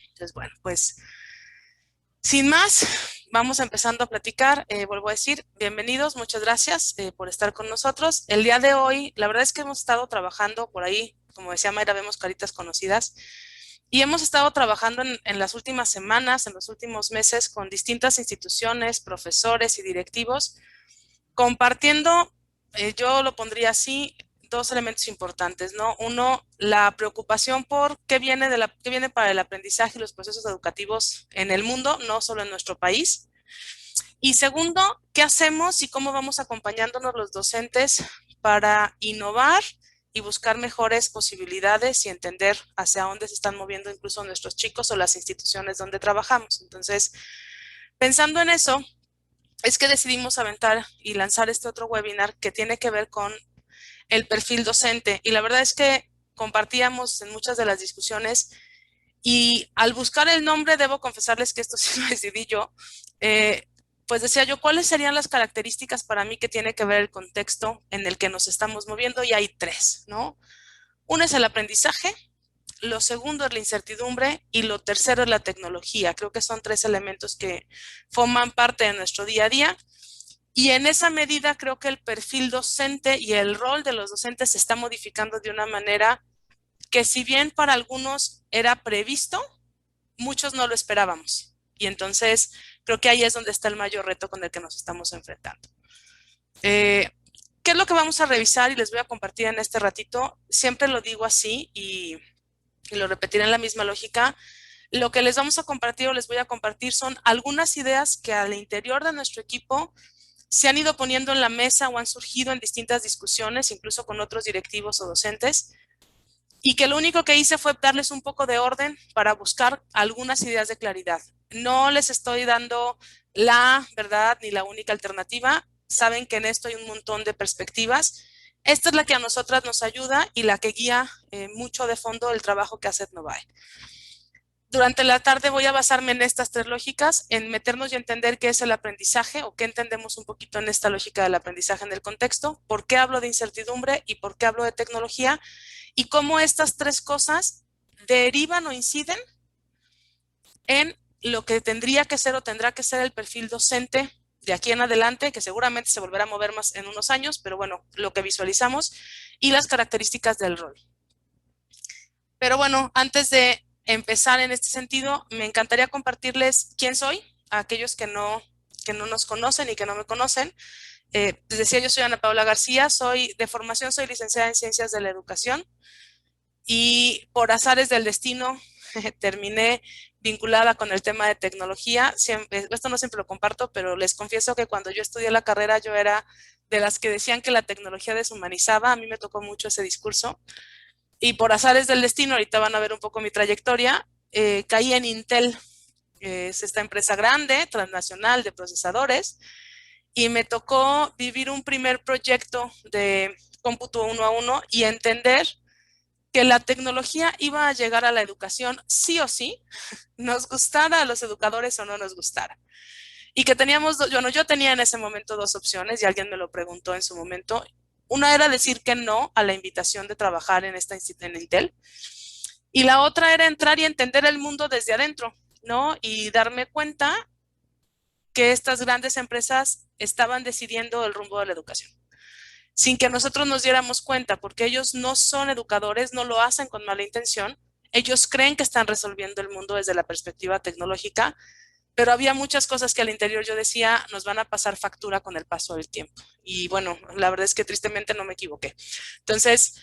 Entonces, bueno, pues sin más, vamos empezando a platicar. Vuelvo a decir, bienvenidos, muchas gracias por estar con nosotros. El día de hoy, la verdad es que hemos estado trabajando por ahí, como decía Mayra, vemos caritas conocidas, y hemos estado trabajando en las últimas semanas, en los últimos meses, con distintas instituciones, profesores y directivos, compartiendo, yo lo pondría así, dos elementos importantes, ¿no? Uno, la preocupación por qué viene para el aprendizaje y los procesos educativos en el mundo, no solo en nuestro país. Y segundo, ¿qué hacemos y cómo vamos acompañándonos los docentes para innovar y buscar mejores posibilidades y entender hacia dónde se están moviendo incluso nuestros chicos o las instituciones donde trabajamos? Entonces, pensando en eso, es que decidimos aventar y lanzar este otro webinar que tiene que ver con el perfil docente. Y la verdad es que compartíamos en muchas de las discusiones y al buscar el nombre, debo confesarles que esto sí lo decidí yo, pues decía yo, ¿cuáles serían las características para mí que tiene que ver el contexto en el que nos estamos moviendo? Y hay tres, ¿no? Uno es el aprendizaje, lo segundo es la incertidumbre y lo tercero es la tecnología. Creo que son tres elementos que forman parte de nuestro día a día. Y en esa medida creo que el perfil docente y el rol de los docentes se está modificando de una manera que si bien para algunos era previsto, muchos no lo esperábamos. Y entonces creo que ahí es donde está el mayor reto con el que nos estamos enfrentando. Eh, ¿Qué es lo que vamos a revisar y les voy a compartir en este ratito? Siempre lo digo así y lo repetiré en la misma lógica. Lo que les vamos a compartir o les voy a compartir son algunas ideas que al interior de nuestro equipo se han ido poniendo en la mesa o han surgido en distintas discusiones, incluso con otros directivos o docentes, y que lo único que hice fue darles un poco de orden para buscar algunas ideas de claridad. No les estoy dando la verdad ni la única alternativa. Saben que en esto hay un montón de perspectivas. Esta es la que a nosotras nos ayuda y la que guía mucho de fondo el trabajo que hace Etnovae. Durante la tarde voy a basarme en estas tres lógicas, en meternos y entender qué es el aprendizaje o qué entendemos un poquito en esta lógica del aprendizaje en el contexto, por qué hablo de incertidumbre y por qué hablo de tecnología y cómo estas tres cosas derivan o inciden en lo que tendría que ser o tendrá que ser el perfil docente de aquí en adelante, que seguramente se volverá a mover más en unos años, pero bueno, lo que visualizamos y las características del rol. Pero bueno, antes de empezar en este sentido, me encantaría compartirles quién soy, a aquellos que no nos conocen y que no me conocen. Les decía, yo soy Ana Paula García, de formación soy licenciada en Ciencias de la Educación y por azares del destino terminé vinculada con el tema de tecnología. Esto no siempre lo comparto, pero les confieso que cuando yo estudié la carrera yo era de las que decían que la tecnología deshumanizaba. A mí me tocó mucho ese discurso. Y por azares del destino, ahorita van a ver un poco mi trayectoria, caí en Intel, es esta empresa grande, transnacional de procesadores, y me tocó vivir un primer proyecto de cómputo uno a uno y entender que la tecnología iba a llegar a la educación sí o sí, nos gustara a los educadores o no nos gustara. Y que teníamos, bueno, yo tenía en ese momento dos opciones y alguien me lo preguntó en su momento. Una era decir que no a la invitación de trabajar en Intel y la otra era entrar y entender el mundo desde adentro, ¿no? Y darme cuenta que estas grandes empresas estaban decidiendo el rumbo de la educación, sin que nosotros nos diéramos cuenta, porque ellos no son educadores, no lo hacen con mala intención, ellos creen que están resolviendo el mundo desde la perspectiva tecnológica, pero había muchas cosas que al interior yo decía, nos van a pasar factura con el paso del tiempo. Y bueno, la verdad es que tristemente no me equivoqué. Entonces,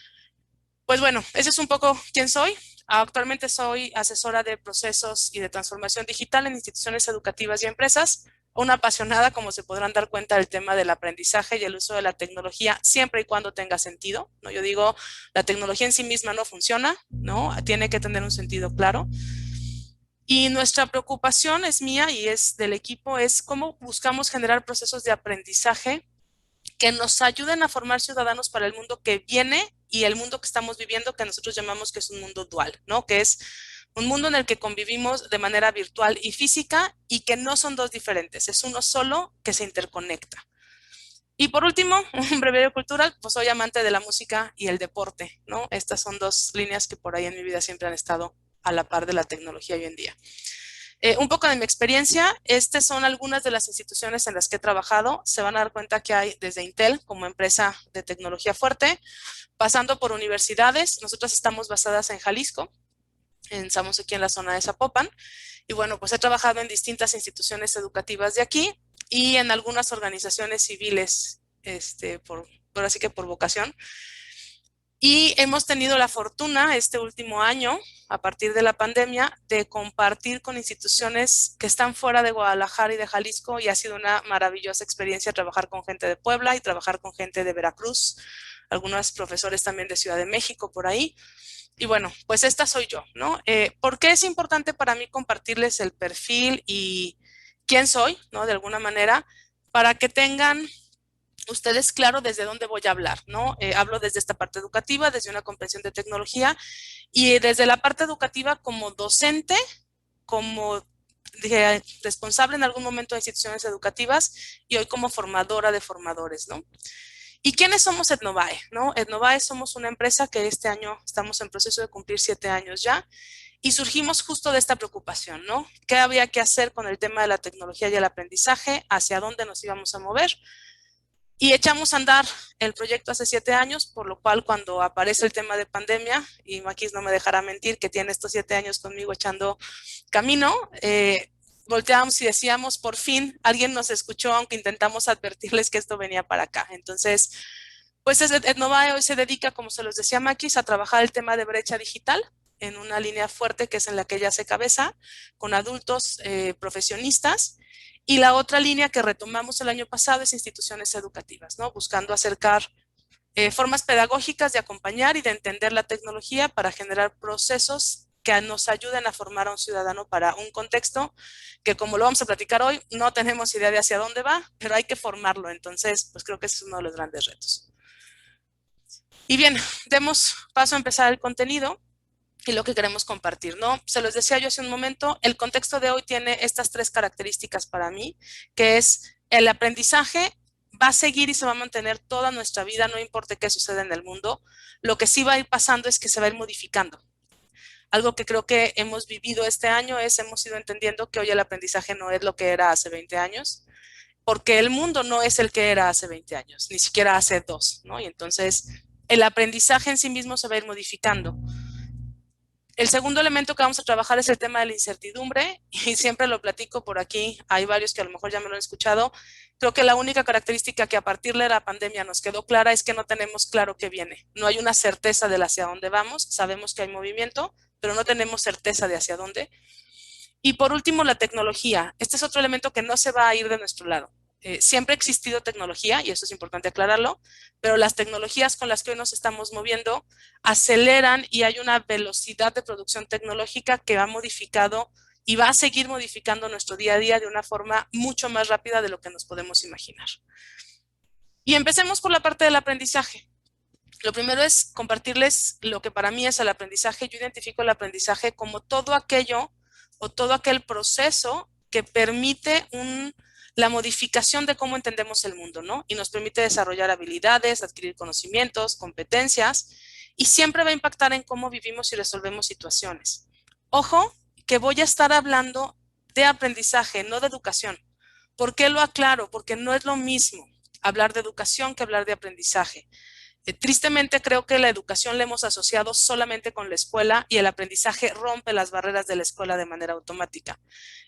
pues bueno, ese es un poco quién soy. Actualmente soy asesora de procesos y de transformación digital en instituciones educativas y empresas, una apasionada, como se podrán dar cuenta, del tema del aprendizaje y el uso de la tecnología siempre y cuando tenga sentido, ¿no? Yo digo, la tecnología en sí misma no funciona, ¿no? Tiene que tener un sentido claro. Y nuestra preocupación es mía y es del equipo, es cómo buscamos generar procesos de aprendizaje que nos ayuden a formar ciudadanos para el mundo que viene y el mundo que estamos viviendo, que nosotros llamamos que es un mundo dual, ¿no? Que es un mundo en el que convivimos de manera virtual y física y que no son dos diferentes, es uno solo que se interconecta. Y por último, un breviario cultural, pues soy amante de la música y el deporte, ¿no? Estas son dos líneas que por ahí en mi vida siempre han estado a la par de la tecnología hoy en día. Un poco de mi experiencia, estas son algunas de las instituciones en las que he trabajado. Se van a dar cuenta que hay desde Intel como empresa de tecnología fuerte, pasando por universidades. Nosotras estamos basadas en Jalisco, estamos aquí en la zona de Zapopan. Y bueno, pues he trabajado en distintas instituciones educativas de aquí y en algunas organizaciones civiles, por así que por vocación. Y hemos tenido la fortuna este último año, a partir de la pandemia, de compartir con instituciones que están fuera de Guadalajara y de Jalisco, y ha sido una maravillosa experiencia trabajar con gente de Puebla y trabajar con gente de Veracruz, algunos profesores también de Ciudad de México por ahí. Y bueno, pues esta soy yo, ¿no? ¿Por qué es importante para mí compartirles el perfil y quién soy, ¿no? De alguna manera, para que tengan ustedes claro desde dónde voy a hablar, ¿no? Hablo desde esta parte educativa, desde una comprensión de tecnología y desde la parte educativa como docente, como responsable en algún momento de instituciones educativas y hoy como formadora de formadores, ¿no? ¿Y quiénes somos Etnovae? ¿No? Etnovae somos una empresa que este año estamos en proceso de cumplir 7 años ya y surgimos justo de esta preocupación, ¿no? ¿Qué había que hacer con el tema de la tecnología y el aprendizaje? ¿Hacia dónde nos íbamos a mover? Y echamos a andar el proyecto hace 7 años, por lo cual cuando aparece el tema de pandemia, y Maquis no me dejará mentir que tiene estos 7 años conmigo echando camino, volteábamos y decíamos, por fin, alguien nos escuchó, aunque intentamos advertirles que esto venía para acá. Entonces, pues Etnovae hoy se dedica, como se los decía Maquis, a trabajar el tema de brecha digital en una línea fuerte que es en la que ella hace cabeza, con adultos profesionistas. Y la otra línea que retomamos el año pasado es instituciones educativas, ¿no? Buscando acercar formas pedagógicas de acompañar y de entender la tecnología para generar procesos que nos ayuden a formar a un ciudadano para un contexto que, como lo vamos a platicar hoy, no tenemos idea de hacia dónde va, pero hay que formarlo. Entonces, pues creo que ese es uno de los grandes retos. Y bien, demos paso a empezar el contenido y lo que queremos compartir, ¿no? Se los decía yo hace un momento, el contexto de hoy tiene estas 3 características para mí, que es el aprendizaje va a seguir y se va a mantener toda nuestra vida, no importa qué suceda en el mundo. Lo que sí va a ir pasando es que se va a ir modificando. Algo que creo que hemos vivido este año es, hemos ido entendiendo que hoy el aprendizaje no es lo que era hace 20 años, porque el mundo no es el que era hace 20 años, ni siquiera hace 2, ¿no? Y entonces el aprendizaje en sí mismo se va a ir modificando. El segundo elemento que vamos a trabajar es el tema de la incertidumbre y siempre lo platico por aquí, hay varios que a lo mejor ya me lo han escuchado. Creo que la única característica que a partir de la pandemia nos quedó clara es que no tenemos claro qué viene. No hay una certeza de hacia dónde vamos, sabemos que hay movimiento, pero no tenemos certeza de hacia dónde. Y por último, la tecnología. Este es otro elemento que no se va a ir de nuestro lado. Siempre ha existido tecnología, y eso es importante aclararlo, pero las tecnologías con las que hoy nos estamos moviendo aceleran y hay una velocidad de producción tecnológica que ha modificado y va a seguir modificando nuestro día a día de una forma mucho más rápida de lo que nos podemos imaginar. Y empecemos por la parte del aprendizaje. Lo primero es compartirles lo que para mí es el aprendizaje. Yo identifico el aprendizaje como todo aquello o todo aquel proceso que permite la modificación de cómo entendemos el mundo, ¿no? Y nos permite desarrollar habilidades, adquirir conocimientos, competencias, y siempre va a impactar en cómo vivimos y resolvemos situaciones. Ojo, que voy a estar hablando de aprendizaje, no de educación. ¿Por qué lo aclaro? Porque no es lo mismo hablar de educación que hablar de aprendizaje. Tristemente creo que la educación la hemos asociado solamente con la escuela y el aprendizaje rompe las barreras de la escuela de manera automática.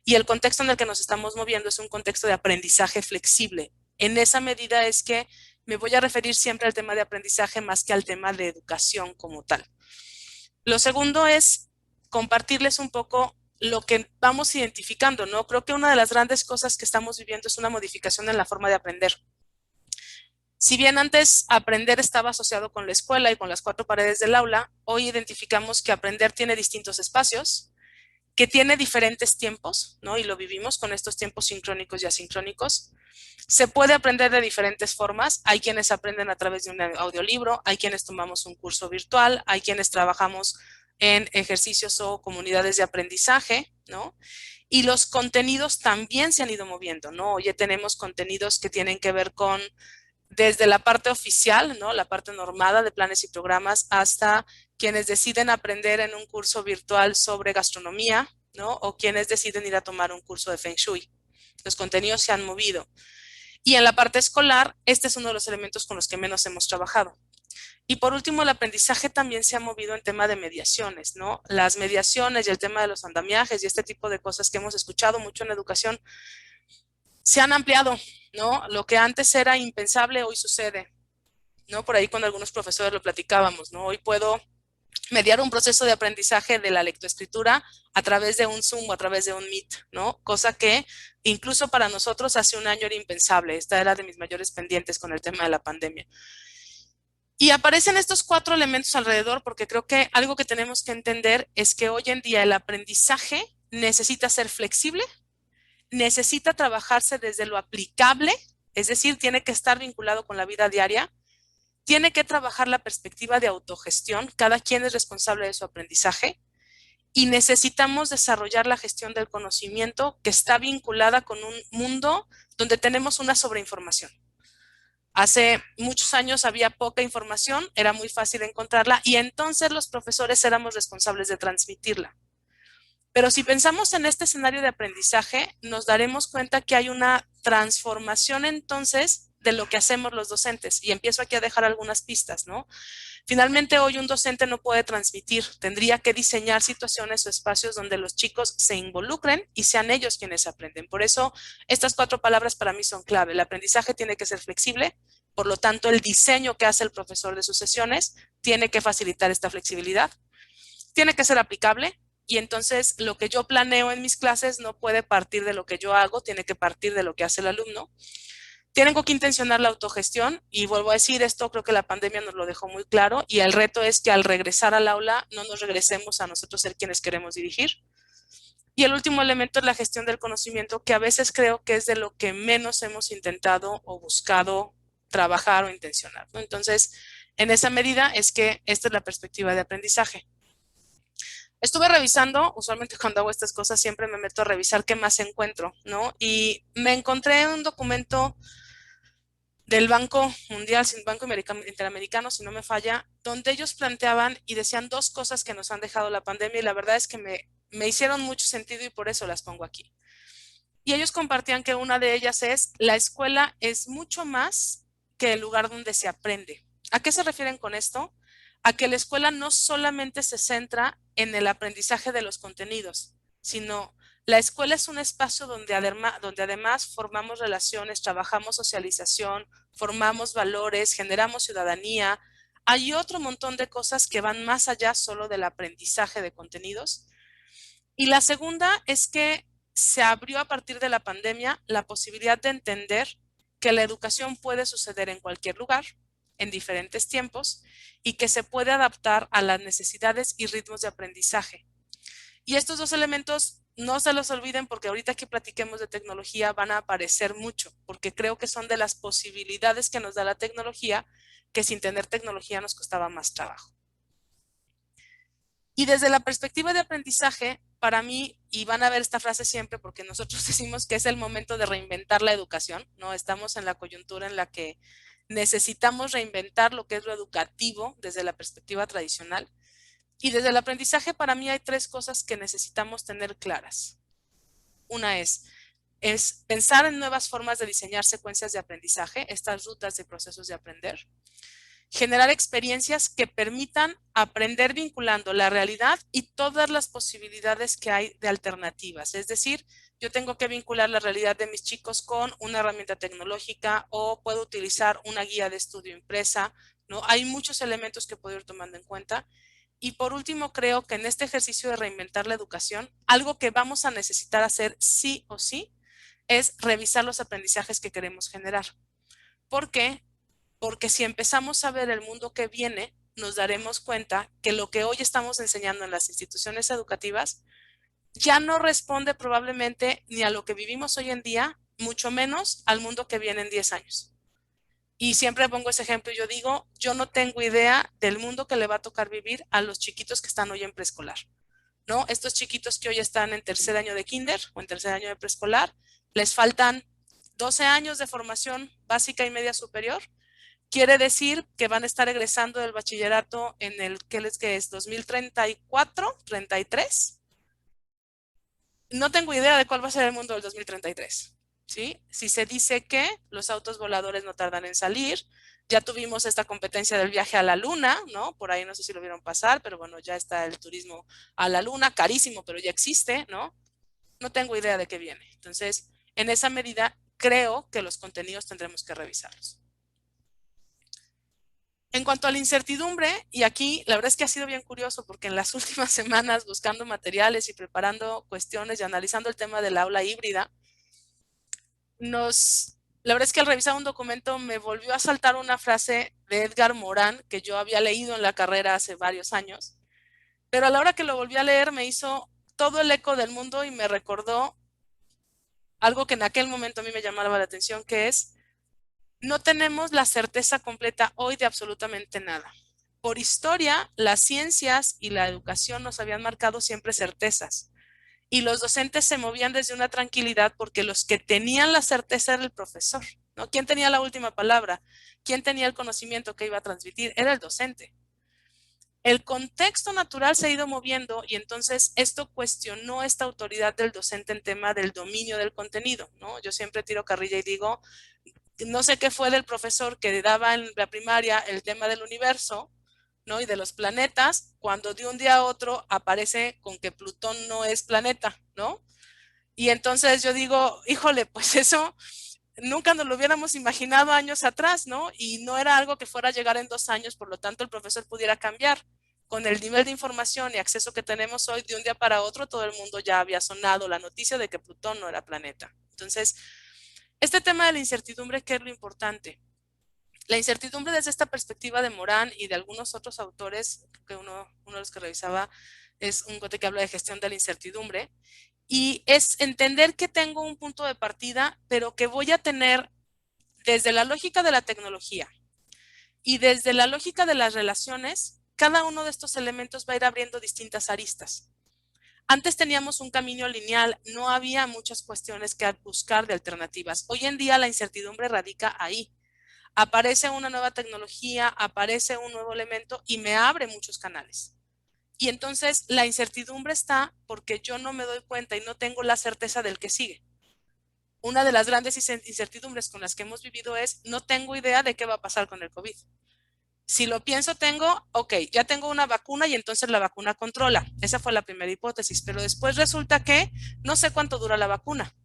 Y el contexto en el que nos estamos moviendo es un contexto de aprendizaje flexible. En esa medida es que me voy a referir siempre al tema de aprendizaje más que al tema de educación como tal. Lo segundo es compartirles un poco lo que vamos identificando, ¿no? Creo que una de las grandes cosas que estamos viviendo es una modificación en la forma de aprender. Si bien antes aprender estaba asociado con la escuela y con las 4 paredes del aula, hoy identificamos que aprender tiene distintos espacios, que tiene diferentes tiempos, ¿no? Y lo vivimos con estos tiempos sincrónicos y asincrónicos. Se puede aprender de diferentes formas. Hay quienes aprenden a través de un audiolibro, hay quienes tomamos un curso virtual, hay quienes trabajamos en ejercicios o comunidades de aprendizaje, ¿no? Y los contenidos también se han ido moviendo, ¿no? Hoy tenemos contenidos que tienen que ver con desde la parte oficial, ¿no? La parte normada de planes y programas, hasta quienes deciden aprender en un curso virtual sobre gastronomía, ¿no? O quienes deciden ir a tomar un curso de Feng Shui. Los contenidos se han movido. Y en la parte escolar, este es uno de los elementos con los que menos hemos trabajado. Y por último, el aprendizaje también se ha movido en tema de mediaciones, ¿no? Las mediaciones y el tema de los andamiajes y este tipo de cosas que hemos escuchado mucho en educación se han ampliado, ¿no? Lo que antes era impensable, hoy sucede, ¿no? Por ahí con algunos profesores lo platicábamos, ¿no? Hoy puedo mediar un proceso de aprendizaje de la lectoescritura a través de un Zoom o a través de un Meet, ¿no? Cosa que incluso para nosotros hace un año era impensable. Esta era de mis mayores pendientes con el tema de la pandemia. Y aparecen estos 4 elementos alrededor porque creo que algo que tenemos que entender es que hoy en día el aprendizaje necesita ser flexible, necesita trabajarse desde lo aplicable, es decir, tiene que estar vinculado con la vida diaria, tiene que trabajar la perspectiva de autogestión, cada quien es responsable de su aprendizaje y necesitamos desarrollar la gestión del conocimiento que está vinculada con un mundo donde tenemos una sobreinformación. Hace muchos años había poca información, era muy fácil encontrarla y entonces los profesores éramos responsables de transmitirla. Pero si pensamos en este escenario de aprendizaje, nos daremos cuenta que hay una transformación entonces de lo que hacemos los docentes. Y empiezo aquí a dejar algunas pistas, ¿no? Finalmente, hoy un docente no puede transmitir, tendría que diseñar situaciones o espacios donde los chicos se involucren y sean ellos quienes aprenden. Por eso, estas 4 palabras para mí son clave. El aprendizaje tiene que ser flexible, por lo tanto, el diseño que hace el profesor de sus sesiones tiene que facilitar esta flexibilidad. Tiene que ser aplicable y entonces lo que yo planeo en mis clases no puede partir de lo que yo hago, tiene que partir de lo que hace el alumno. Tengo que intencionar la autogestión y vuelvo a decir esto, creo que la pandemia nos lo dejó muy claro y el reto es que al regresar al aula no nos regresemos a nosotros ser quienes queremos dirigir. Y el último elemento es la gestión del conocimiento, que a veces creo que es de lo que menos hemos intentado o buscado trabajar o intencionar, ¿no? Entonces, en esa medida es que esta es la perspectiva de aprendizaje. Estuve revisando, usualmente cuando hago estas cosas siempre me meto a revisar qué más encuentro, ¿no? Y me encontré un documento del Banco Mundial, Banco Interamericano, si no me falla, donde ellos planteaban y decían 2 cosas que nos han dejado la pandemia y la verdad es que me hicieron mucho sentido y por eso las pongo aquí. Y ellos compartían que una de ellas es, la escuela es mucho más que el lugar donde se aprende. ¿A qué se refieren con esto? A que la escuela no solamente se centra en el aprendizaje de los contenidos, sino la escuela es un espacio donde además formamos relaciones, trabajamos socialización, formamos valores, generamos ciudadanía. Hay otro montón de cosas que van más allá solo del aprendizaje de contenidos. Y la segunda es que se abrió a partir de la pandemia la posibilidad de entender que la educación puede suceder en cualquier lugar, en diferentes tiempos, y que se puede adaptar a las necesidades y ritmos de aprendizaje. Y estos 2 elementos no se los olviden porque ahorita que platiquemos de tecnología van a aparecer mucho, porque creo que son de las posibilidades que nos da la tecnología, que sin tener tecnología nos costaba más trabajo. Y desde la perspectiva de aprendizaje, para mí, y van a ver esta frase siempre porque nosotros decimos que es el momento de reinventar la educación, ¿no? Estamos en la coyuntura en la que necesitamos reinventar lo que es lo educativo desde la perspectiva tradicional. Y desde el aprendizaje, para mí hay 3 cosas que necesitamos tener claras. Una es pensar en nuevas formas de diseñar secuencias de aprendizaje, estas rutas de procesos de aprender. Generar experiencias que permitan aprender vinculando la realidad y todas las posibilidades que hay de alternativas. Es decir, yo tengo que vincular la realidad de mis chicos con una herramienta tecnológica o puedo utilizar una guía de estudio impresa, ¿no? Hay muchos elementos que puedo ir tomando en cuenta. Y por último, creo que en este ejercicio de reinventar la educación, algo que vamos a necesitar hacer sí o sí es revisar los aprendizajes que queremos generar. ¿Por qué? Porque si empezamos a ver el mundo que viene, nos daremos cuenta que lo que hoy estamos enseñando en las instituciones educativas ya no responde probablemente ni a lo que vivimos hoy en día, mucho menos al mundo que viene en 10 años. Y siempre pongo ese ejemplo y yo digo, yo no tengo idea del mundo que le va a tocar vivir a los chiquitos que están hoy en preescolar, ¿no? Estos chiquitos que hoy están en tercer año de kinder o en tercer año de preescolar, les faltan 12 años de formación básica y media superior Quiere decir que van a estar egresando del bachillerato en el que es 2034, 33. No tengo idea de cuál va a ser el mundo del 2033, ¿sí? Si se dice que los autos voladores no tardan en salir, ya tuvimos esta competencia del viaje a la luna, ¿no? Por ahí no sé si lo vieron pasar, pero bueno, ya está el turismo a la luna, carísimo, pero ya existe, ¿no? No tengo idea de qué viene. Entonces, en esa medida, creo que los contenidos tendremos que revisarlos. En cuanto a la incertidumbre, y aquí la verdad es que ha sido bien curioso porque en las últimas semanas buscando materiales y preparando cuestiones y analizando el tema del aula híbrida, la verdad es que al revisar un documento me volvió a saltar una frase de Edgar Morán que yo había leído en la carrera hace varios años, pero a la hora que lo volví a leer me hizo todo el eco del mundo y me recordó algo que en aquel momento a mí me llamaba la atención, que es: no tenemos la certeza completa hoy de absolutamente nada. Por historia, las ciencias y la educación nos habían marcado siempre certezas y los docentes se movían desde una tranquilidad porque los que tenían la certeza era el profesor, ¿no? ¿Quién tenía la última palabra? ¿Quién tenía el conocimiento que iba a transmitir? Era el docente. El contexto natural se ha ido moviendo y entonces esto cuestionó esta autoridad del docente en tema del dominio del contenido, ¿no? Yo siempre tiro carrilla y digo, no sé qué fue del profesor que daba en la primaria el tema del universo, ¿no? Y de los planetas, cuando de un día a otro aparece con que Plutón no es planeta, ¿no? Y entonces yo digo, híjole, pues eso nunca nos lo hubiéramos imaginado años atrás, ¿no? Y no era algo que fuera a llegar en 2 años, por lo tanto el profesor pudiera cambiar. Con el nivel de información y acceso que tenemos hoy, de un día para otro, todo el mundo ya había sonado la noticia de que Plutón no era planeta. Entonces, este tema de la incertidumbre, ¿qué es lo importante? La incertidumbre desde esta perspectiva de Morán y de algunos otros autores, que uno de los que revisaba es un cote que habla de gestión de la incertidumbre, y es entender que tengo un punto de partida, pero que voy a tener desde la lógica de la tecnología y desde la lógica de las relaciones, cada uno de estos elementos va a ir abriendo distintas aristas. Antes teníamos un camino lineal, no había muchas cuestiones que buscar de alternativas. Hoy en día la incertidumbre radica ahí. Aparece una nueva tecnología, aparece un nuevo elemento y me abre muchos canales. Y entonces la incertidumbre está porque yo no me doy cuenta y no tengo la certeza del que sigue. Una de las grandes incertidumbres con las que hemos vivido es: no tengo idea de qué va a pasar con el COVID. Si lo pienso, ok, ya tengo una vacuna y entonces la vacuna controla. Esa fue la primera hipótesis, pero después resulta que no sé cuánto dura la vacuna.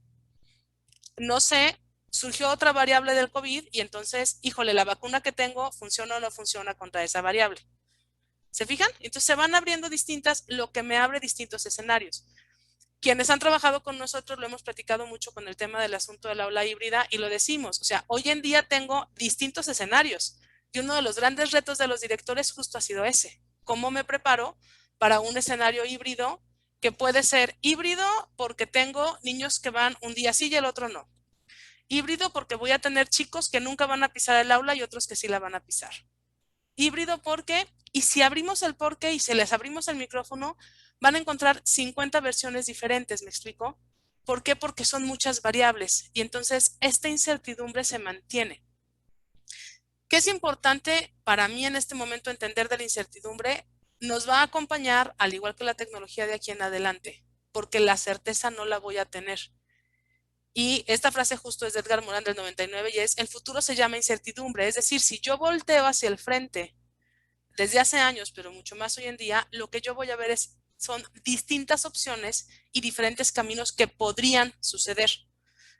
No sé, surgió otra variable del COVID y entonces, híjole, la vacuna que tengo funciona o no funciona contra esa variable. ¿Se fijan? Entonces se van abriendo distintas, lo que me abre distintos escenarios. Quienes han trabajado con nosotros lo hemos platicado mucho con el tema del asunto del aula híbrida y lo decimos, o sea, hoy en día tengo distintos escenarios y uno de los grandes retos de los directores justo ha sido ese: ¿cómo me preparo para un escenario híbrido que puede ser híbrido porque tengo niños que van un día sí y el otro no? Híbrido porque voy a tener chicos que nunca van a pisar el aula y otros que sí la van a pisar. Híbrido porque, y si abrimos el porqué y se les abrimos el micrófono, van a encontrar 50 versiones diferentes, ¿me explico? ¿Por qué? Porque son muchas variables y entonces esta incertidumbre se mantiene. ¿Qué es importante para mí en este momento entender de la incertidumbre? Nos va a acompañar, al igual que la tecnología, de aquí en adelante, porque la certeza no la voy a tener. Y esta frase justo es de Edgar Morin del 99 y es: el futuro se llama incertidumbre. Es decir, si yo volteo hacia el frente desde hace años, pero mucho más hoy en día, lo que yo voy a ver son distintas opciones y diferentes caminos que podrían suceder.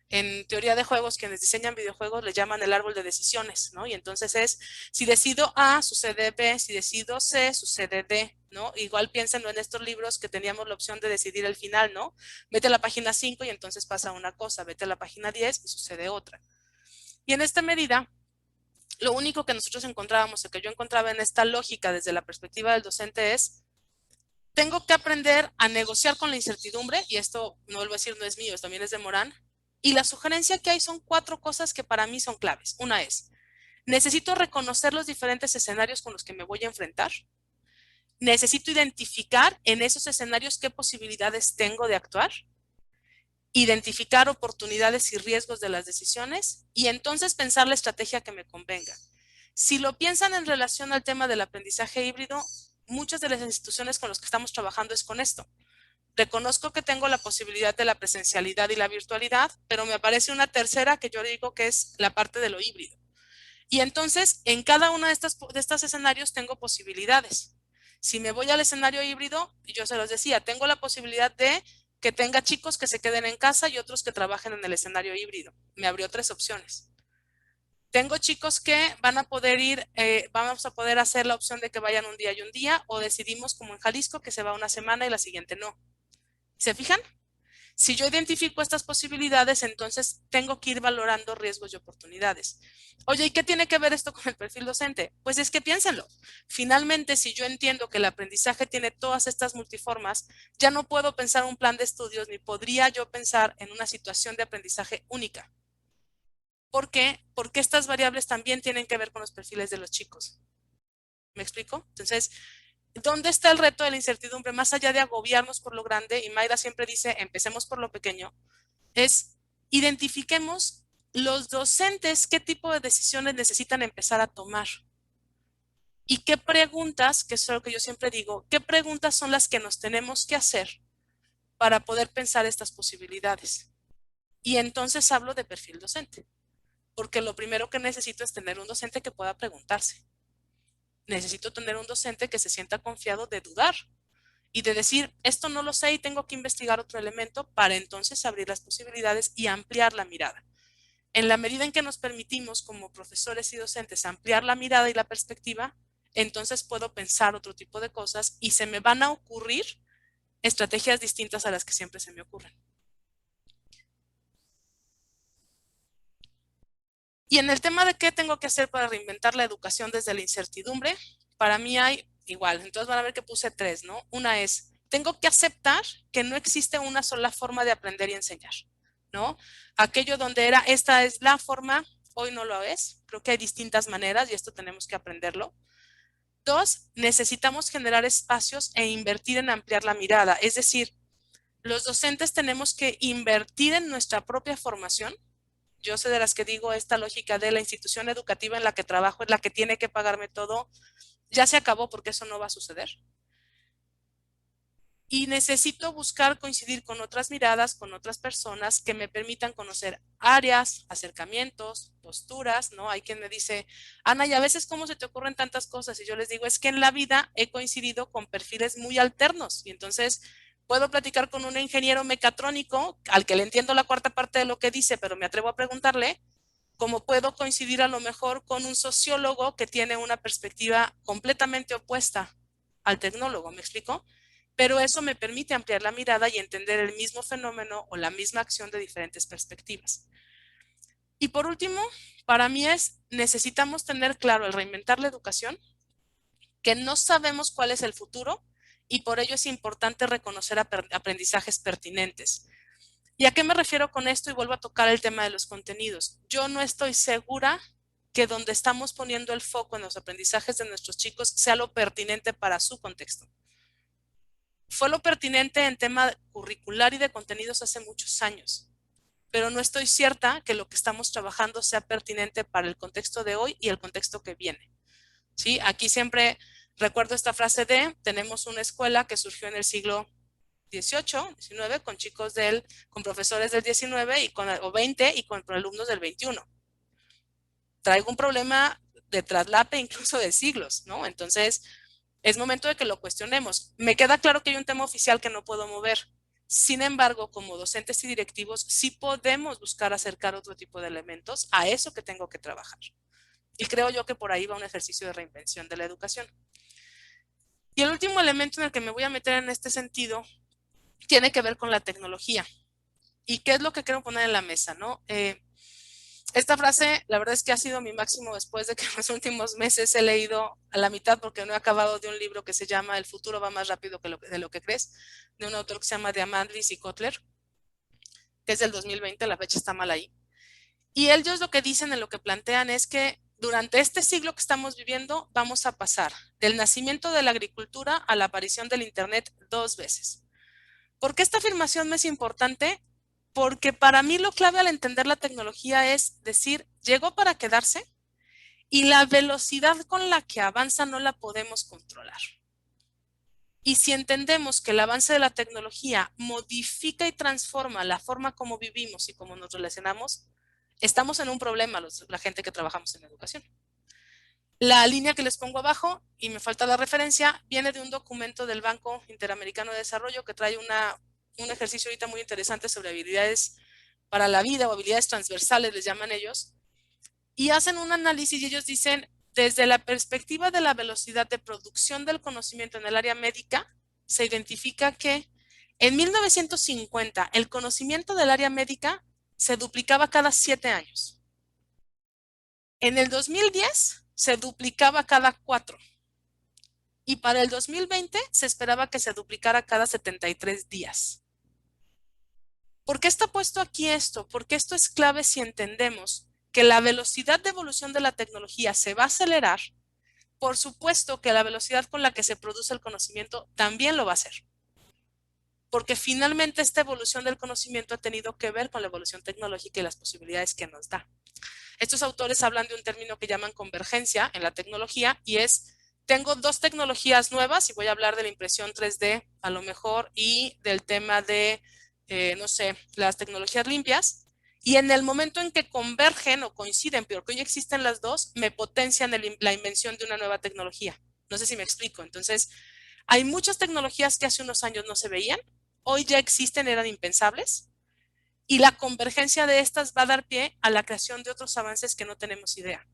En teoría de juegos, quienes diseñan videojuegos le llaman el árbol de decisiones, ¿no? Y entonces es: si decido A, sucede B; si decido C, sucede D, ¿no? Igual piénsenlo en estos libros que teníamos la opción de decidir el final, ¿no? Vete a la página 5 y entonces pasa una cosa, vete a la página 10 y sucede otra. Y en esta medida, lo único que nosotros encontrábamos, o que yo encontraba en esta lógica desde la perspectiva del docente, es: tengo que aprender a negociar con la incertidumbre, y esto, no vuelvo a decir, no es mío, también es de Morán, y la sugerencia que hay son 4 cosas que para mí son claves. Una es: necesito reconocer los diferentes escenarios con los que me voy a enfrentar. Necesito identificar en esos escenarios qué posibilidades tengo de actuar. Identificar oportunidades y riesgos de las decisiones y entonces pensar la estrategia que me convenga. Si lo piensan en relación al tema del aprendizaje híbrido, muchas de las instituciones con las que estamos trabajando es con esto. Reconozco que tengo la posibilidad de la presencialidad y la virtualidad, pero me aparece una tercera que yo digo que es la parte de lo híbrido. Y entonces, en cada uno de estos escenarios tengo posibilidades. Si me voy al escenario híbrido, yo se los decía, tengo la posibilidad de que tenga chicos que se queden en casa y otros que trabajen en el escenario híbrido. Me abrió 3 opciones. Tengo chicos que van a poder ir, vamos a poder hacer la opción de que vayan un día y un día, o decidimos como en Jalisco que se va una semana y la siguiente no. ¿Se fijan? Si yo identifico estas posibilidades, entonces tengo que ir valorando riesgos y oportunidades. Oye, ¿y qué tiene que ver esto con el perfil docente? Pues es que piénsenlo. Finalmente, si yo entiendo que el aprendizaje tiene todas estas multiformas, ya no puedo pensar un plan de estudios ni podría yo pensar en una situación de aprendizaje única. ¿Por qué? Porque estas variables también tienen que ver con los perfiles de los chicos. ¿Me explico? Entonces, ¿dónde está el reto de la incertidumbre? Más allá de agobiarnos por lo grande, y Mayra siempre dice, empecemos por lo pequeño, es identifiquemos los docentes qué tipo de decisiones necesitan empezar a tomar. Y qué preguntas, que es lo que yo siempre digo, qué preguntas son las que nos tenemos que hacer para poder pensar estas posibilidades. Y entonces hablo de perfil docente, porque lo primero que necesito es tener un docente que pueda preguntarse. Necesito tener un docente que se sienta confiado de dudar y de decir, esto no lo sé y tengo que investigar otro elemento para entonces abrir las posibilidades y ampliar la mirada. En la medida en que nos permitimos como profesores y docentes ampliar la mirada y la perspectiva, entonces puedo pensar otro tipo de cosas y se me van a ocurrir estrategias distintas a las que siempre se me ocurren. Y en el tema de qué tengo que hacer para reinventar la educación desde la incertidumbre, para mí hay igual. Entonces van a ver que puse 3, ¿no? Una es, tengo que aceptar que no existe una sola forma de aprender y enseñar, ¿no? Aquello donde era, esta es la forma, hoy no lo es. Creo que hay distintas maneras y esto tenemos que aprenderlo. 2, necesitamos generar espacios e invertir en ampliar la mirada. Es decir, los docentes tenemos que invertir en nuestra propia formación. Yo soy de las que digo esta lógica de la institución educativa en la que trabajo es la que tiene que pagarme todo. Ya se acabó porque eso no va a suceder. Y necesito buscar coincidir con otras miradas, con otras personas que me permitan conocer áreas, acercamientos, posturas, ¿no? Hay quien me dice, Ana, y a veces cómo se te ocurren tantas cosas. Y yo les digo, es que en la vida he coincidido con perfiles muy alternos. Y entonces puedo platicar con un ingeniero mecatrónico al que le entiendo la cuarta parte de lo que dice, pero me atrevo a preguntarle, como puedo coincidir a lo mejor con un sociólogo que tiene una perspectiva completamente opuesta al tecnólogo, ¿me explico? Pero eso me permite ampliar la mirada y entender el mismo fenómeno o la misma acción de diferentes perspectivas. Y por último, para mí necesitamos tener claro al reinventar la educación, que no sabemos cuál es el futuro y por ello es importante reconocer aprendizajes pertinentes. ¿Y a qué me refiero con esto? Y vuelvo a tocar el tema de los contenidos. Yo no estoy segura que donde estamos poniendo el foco en los aprendizajes de nuestros chicos sea lo pertinente para su contexto. Fue lo pertinente en tema curricular y de contenidos hace muchos años, pero no estoy cierta que lo que estamos trabajando sea pertinente para el contexto de hoy y el contexto que viene. ¿Sí? Aquí siempre recuerdo esta frase de, tenemos una escuela que surgió en el siglo 18, 19, con chicos con profesores del 19 o 20 y con alumnos del 21. Traigo un problema de traslape incluso de siglos, ¿no? Entonces, es momento de que lo cuestionemos. Me queda claro que hay un tema oficial que no puedo mover. Sin embargo, como docentes y directivos, sí podemos buscar acercar otro tipo de elementos a eso que tengo que trabajar. Y creo yo que por ahí va un ejercicio de reinvención de la educación. Y el último elemento en el que me voy a meter en este sentido tiene que ver con la tecnología. ¿Y qué es lo que quiero poner en la mesa, no? Esta frase, la verdad es que ha sido mi máximo después de que en los últimos meses he leído a la mitad porque no he acabado de un libro que se llama El futuro va más rápido de lo que crees, de un autor que se llama Diamandis y Kotler, que es del 2020, la fecha está mal ahí. Y ellos lo que dicen en lo que plantean es que durante este siglo que estamos viviendo vamos a pasar del nacimiento de la agricultura a la aparición del Internet 2 veces. ¿Por qué esta afirmación me es importante? Porque para mí lo clave al entender la tecnología es decir, llegó para quedarse Y la velocidad con la que avanza no la podemos controlar. Y si entendemos que el avance de la tecnología modifica y transforma la forma como vivimos y cómo nos relacionamos, estamos en un problema la gente que trabajamos en educación. La línea que les pongo abajo, y me falta la referencia, viene de un documento del Banco Interamericano de Desarrollo que trae un ejercicio ahorita muy interesante sobre habilidades para la vida o habilidades transversales, les llaman ellos, y hacen un análisis y ellos dicen, desde la perspectiva de la velocidad de producción del conocimiento en el área médica, se identifica que en 1950 el conocimiento del área médica se duplicaba cada 7 años. En el 2010 se duplicaba cada 4. Y para el 2020 se esperaba que se duplicara cada 73 días. ¿Por qué está puesto aquí esto? Porque esto es clave si entendemos que la velocidad de evolución de la tecnología se va a acelerar. Por supuesto que la velocidad con la que se produce el conocimiento también lo va a hacer. Porque finalmente esta evolución del conocimiento ha tenido que ver con la evolución tecnológica y las posibilidades que nos da. Estos autores hablan de un término que llaman convergencia en la tecnología y es, tengo dos tecnologías nuevas y voy a hablar de la impresión 3D a lo mejor y del tema de, no sé, las tecnologías limpias. Y en el momento en que convergen o coinciden, pero que hoy existen las dos, me potencian la invención de una nueva tecnología. No sé si me explico. Entonces, hay muchas tecnologías que hace unos años no se veían, hoy ya existen, eran impensables, y la convergencia de estas va a dar pie a la creación de otros avances que no tenemos idea.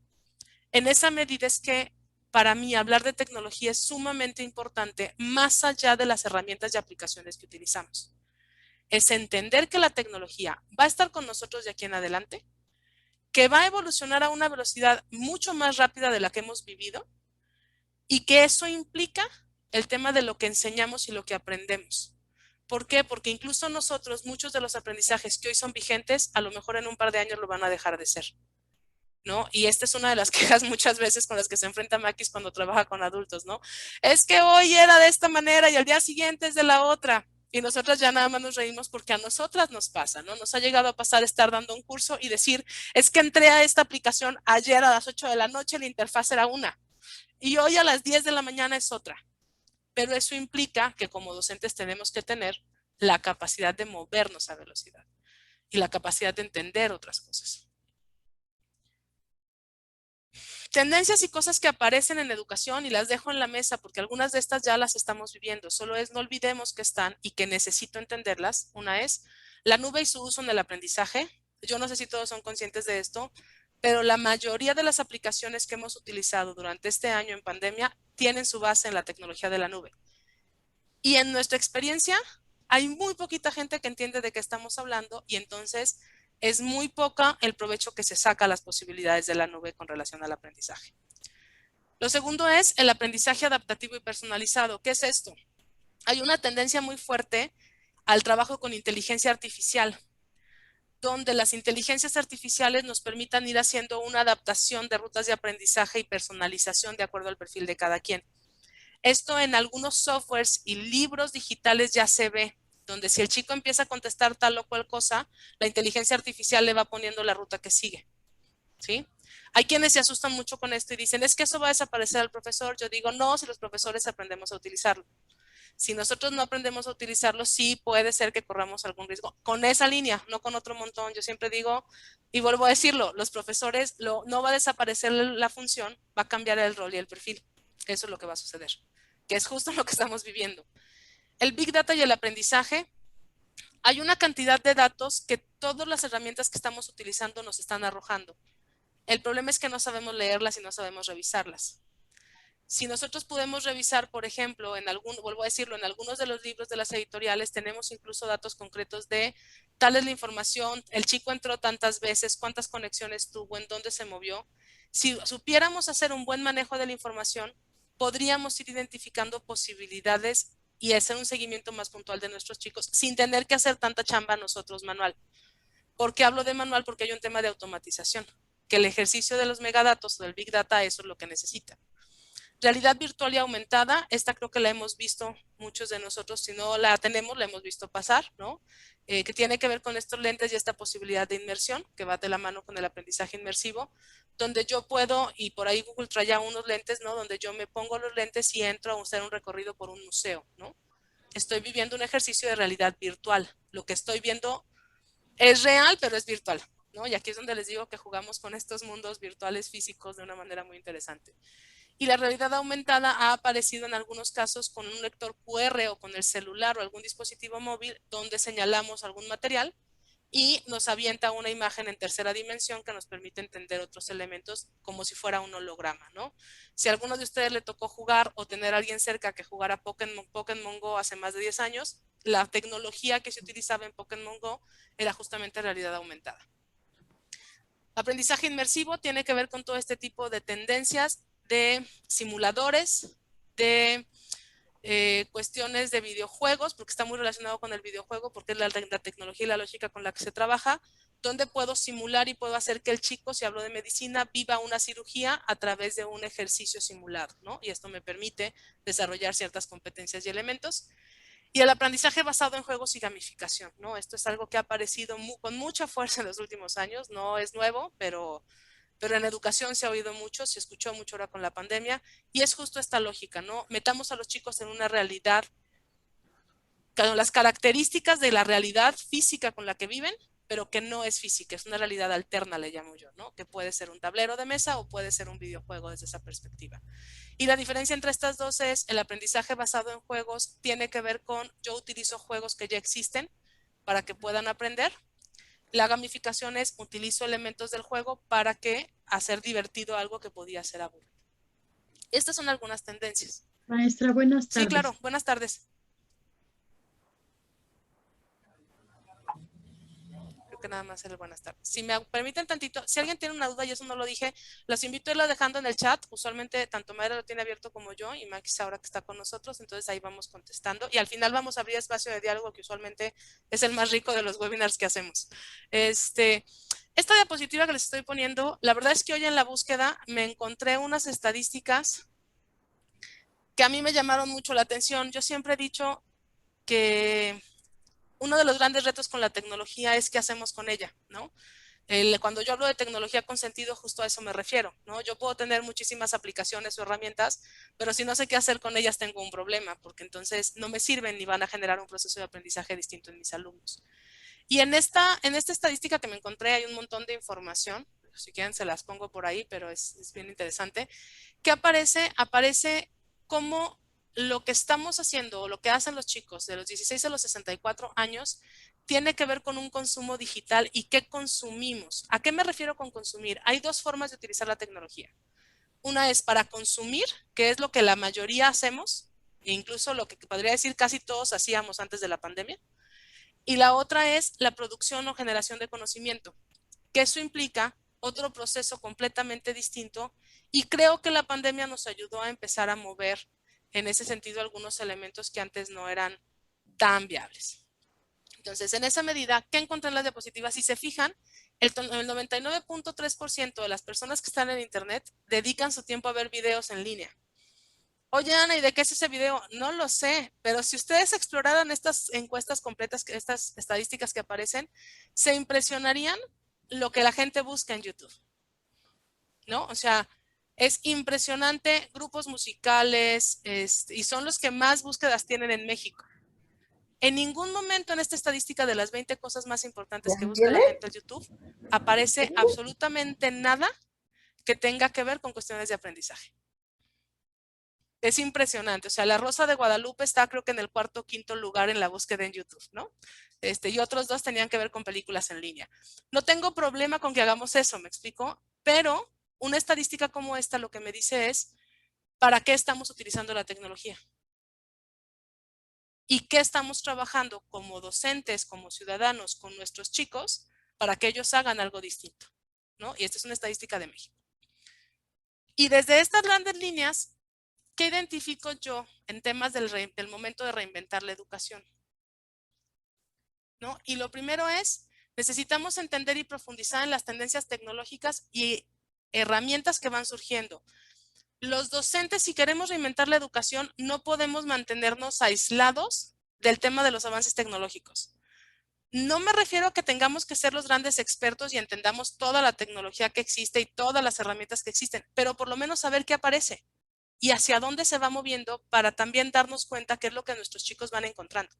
En esa medida es que para mí hablar de tecnología es sumamente importante, más allá de las herramientas y aplicaciones que utilizamos. Es entender que la tecnología va a estar con nosotros de aquí en adelante, que va a evolucionar a una velocidad mucho más rápida de la que hemos vivido y que eso implica el tema de lo que enseñamos y lo que aprendemos. ¿Por qué? Porque incluso nosotros, muchos de los aprendizajes que hoy son vigentes, a lo mejor en un par de años lo van a dejar de ser, ¿no? Y esta es una de las quejas muchas veces con las que se enfrenta Maquis cuando trabaja con adultos, ¿no? Es que hoy era de esta manera y al día siguiente es de la otra. Y nosotras ya nada más nos reímos porque a nosotras nos pasa, ¿no? Nos ha llegado a pasar estar dando un curso y decir, es que entré a esta aplicación ayer a las 8 de la noche, la interfaz era una. Y hoy a las 10 de la mañana es otra. Pero eso implica que como docentes tenemos que tener la capacidad de movernos a velocidad y la capacidad de entender otras cosas. Tendencias y cosas que aparecen en educación y las dejo en la mesa porque algunas de estas ya las estamos viviendo. Solo es no olvidemos que están y que necesito entenderlas. Una es la nube y su uso en el aprendizaje. Yo no sé si todos son conscientes de esto, pero la mayoría de las aplicaciones que hemos utilizado durante este año en pandemia tienen su base en la tecnología de la nube. Y en nuestra experiencia hay muy poquita gente que entiende de qué estamos hablando y entonces es muy poca el provecho que se saca a las posibilidades de la nube con relación al aprendizaje. Lo segundo es el aprendizaje adaptativo y personalizado. ¿Qué es esto? Hay una tendencia muy fuerte al trabajo con inteligencia artificial, donde las inteligencias artificiales nos permitan ir haciendo una adaptación de rutas de aprendizaje y personalización de acuerdo al perfil de cada quien. Esto en algunos softwares y libros digitales ya se ve, donde si el chico empieza a contestar tal o cual cosa, la inteligencia artificial le va poniendo la ruta que sigue, ¿sí? Hay quienes se asustan mucho con esto y dicen, es que eso va a desaparecer al profesor. Yo digo, no, si los profesores aprendemos a utilizarlo. Si nosotros no aprendemos a utilizarlo, sí puede ser que corramos algún riesgo. Con esa línea, no con otro montón. Yo siempre digo, y vuelvo a decirlo, los profesores no va a desaparecer la función, va a cambiar el rol y el perfil. Eso es lo que va a suceder, que es justo lo que estamos viviendo. El Big Data y el aprendizaje, hay una cantidad de datos que todas las herramientas que estamos utilizando nos están arrojando. El problema es que no sabemos leerlas y no sabemos revisarlas. Si nosotros podemos revisar, por ejemplo, vuelvo a decirlo, en algunos de los libros de las editoriales tenemos incluso datos concretos de tal es la información, el chico entró tantas veces, cuántas conexiones tuvo, en dónde se movió. Si supiéramos hacer un buen manejo de la información, podríamos ir identificando posibilidades y hacer un seguimiento más puntual de nuestros chicos sin tener que hacer tanta chamba nosotros manual. ¿Por qué hablo de manual? Porque hay un tema de automatización, que el ejercicio de los megadatos o del Big Data eso es lo que necesita. Realidad virtual y aumentada, esta creo que la hemos visto muchos de nosotros, si no la tenemos, la hemos visto pasar, ¿no? Que tiene que ver con estos lentes y esta posibilidad de inmersión, que va de la mano con el aprendizaje inmersivo, donde yo puedo, y por ahí Google trae ya unos lentes, ¿no? Donde yo me pongo los lentes y entro a hacer un recorrido por un museo, ¿no? Estoy viviendo un ejercicio de realidad virtual. Lo que estoy viendo es real, pero es virtual, ¿no? Y aquí es donde les digo que jugamos con estos mundos virtuales físicos de una manera muy interesante. Y la realidad aumentada ha aparecido en algunos casos con un lector QR o con el celular o algún dispositivo móvil donde señalamos algún material y nos avienta una imagen en tercera dimensión que nos permite entender otros elementos como si fuera un holograma, ¿no? Si a alguno de ustedes le tocó jugar o tener a alguien cerca que jugara Pokémon Go hace más de 10 años, la tecnología que se utilizaba en Pokémon Go era justamente realidad aumentada. Aprendizaje inmersivo tiene que ver con todo este tipo de tendencias de simuladores, de cuestiones de videojuegos, porque está muy relacionado con el videojuego, porque es la tecnología y la lógica con la que se trabaja, donde puedo simular y puedo hacer que el chico, si hablo de medicina, viva una cirugía a través de un ejercicio simulado, ¿no? Y esto me permite desarrollar ciertas competencias y elementos. Y el aprendizaje basado en juegos y gamificación, ¿no? Esto es algo que ha aparecido con mucha fuerza en los últimos años, no es nuevo, pero en educación se ha oído mucho, se escuchó mucho ahora con la pandemia, y es justo esta lógica, ¿no? Metamos a los chicos en una realidad, con las características de la realidad física con la que viven, pero que no es física, es una realidad alterna, le llamo yo, ¿no? Que puede ser un tablero de mesa o puede ser un videojuego desde esa perspectiva. Y la diferencia entre estas dos es el aprendizaje basado en juegos tiene que ver con yo utilizo juegos que ya existen para que puedan aprender. La gamificación es utilizo elementos del juego para que hacer divertido algo que podía ser aburrido. Estas son algunas tendencias. Maestra, buenas Sí, tardes. claro. Buenas tardes. Creo que nada más era buenas tardes. Si me permiten tantito, si alguien tiene una duda y eso no lo dije, los invito a irlo dejando en el chat. Usualmente tanto Mayra lo tiene abierto como yo y Max ahora que está con nosotros, entonces ahí vamos contestando y al final vamos a abrir espacio de diálogo que usualmente es el más rico de los webinars que hacemos. Esta diapositiva que les estoy poniendo, la verdad es que hoy en la búsqueda me encontré unas estadísticas que a mí me llamaron mucho la atención. Yo siempre he dicho que uno de los grandes retos con la tecnología es qué hacemos con ella, ¿no? Cuando yo hablo de tecnología con sentido, justo a eso me refiero, ¿no? Yo puedo tener muchísimas aplicaciones o herramientas, pero si no sé qué hacer con ellas tengo un problema, porque entonces no me sirven ni van a generar un proceso de aprendizaje distinto en mis alumnos. Y en esta estadística que me encontré hay un montón de información, si quieren se las pongo por ahí, pero es bien interesante. ¿Qué aparece? Aparece como lo que estamos haciendo o lo que hacen los chicos de los 16 a los 64 años tiene que ver con un consumo digital y qué consumimos. ¿A qué me refiero con consumir? Hay dos formas de utilizar la tecnología. Una es para consumir, que es lo que la mayoría hacemos, e incluso lo que podría decir casi todos hacíamos antes de la pandemia. Y la otra es la producción o generación de conocimiento, que eso implica otro proceso completamente distinto y creo que la pandemia nos ayudó a empezar a mover en ese sentido algunos elementos que antes no eran tan viables. Entonces, en esa medida, ¿qué encontré en las diapositivas? Si se fijan, el 99.3% de las personas que están en Internet dedican su tiempo a ver videos en línea. Oye, Ana, ¿y de qué es ese video? No lo sé, pero si ustedes exploraran estas encuestas completas, estas estadísticas que aparecen, se impresionarían lo que la gente busca en YouTube, ¿no? O sea, es impresionante grupos musicales y son los que más búsquedas tienen en México. En ningún momento en esta estadística de las 20 cosas más importantes que busca la gente en YouTube aparece absolutamente nada que tenga que ver con cuestiones de aprendizaje. Es impresionante, o sea, La Rosa de Guadalupe está creo que en el cuarto o quinto lugar en la búsqueda en YouTube, ¿no? Y otros dos tenían que ver con películas en línea. No tengo problema con que hagamos eso, ¿me explico? Pero una estadística como esta lo que me dice es, ¿para qué estamos utilizando la tecnología? ¿Y qué estamos trabajando como docentes, como ciudadanos, con nuestros chicos para que ellos hagan algo distinto, ¿no? Y esta es una estadística de México. Y desde estas grandes líneas, ¿qué identifico yo en temas del momento de reinventar la educación? ¿No? Y lo primero es, necesitamos entender y profundizar en las tendencias tecnológicas y herramientas que van surgiendo. Los docentes, si queremos reinventar la educación, no podemos mantenernos aislados del tema de los avances tecnológicos. No me refiero a que tengamos que ser los grandes expertos y entendamos toda la tecnología que existe y todas las herramientas que existen, pero por lo menos saber qué aparece y hacia dónde se va moviendo para también darnos cuenta qué es lo que nuestros chicos van encontrando.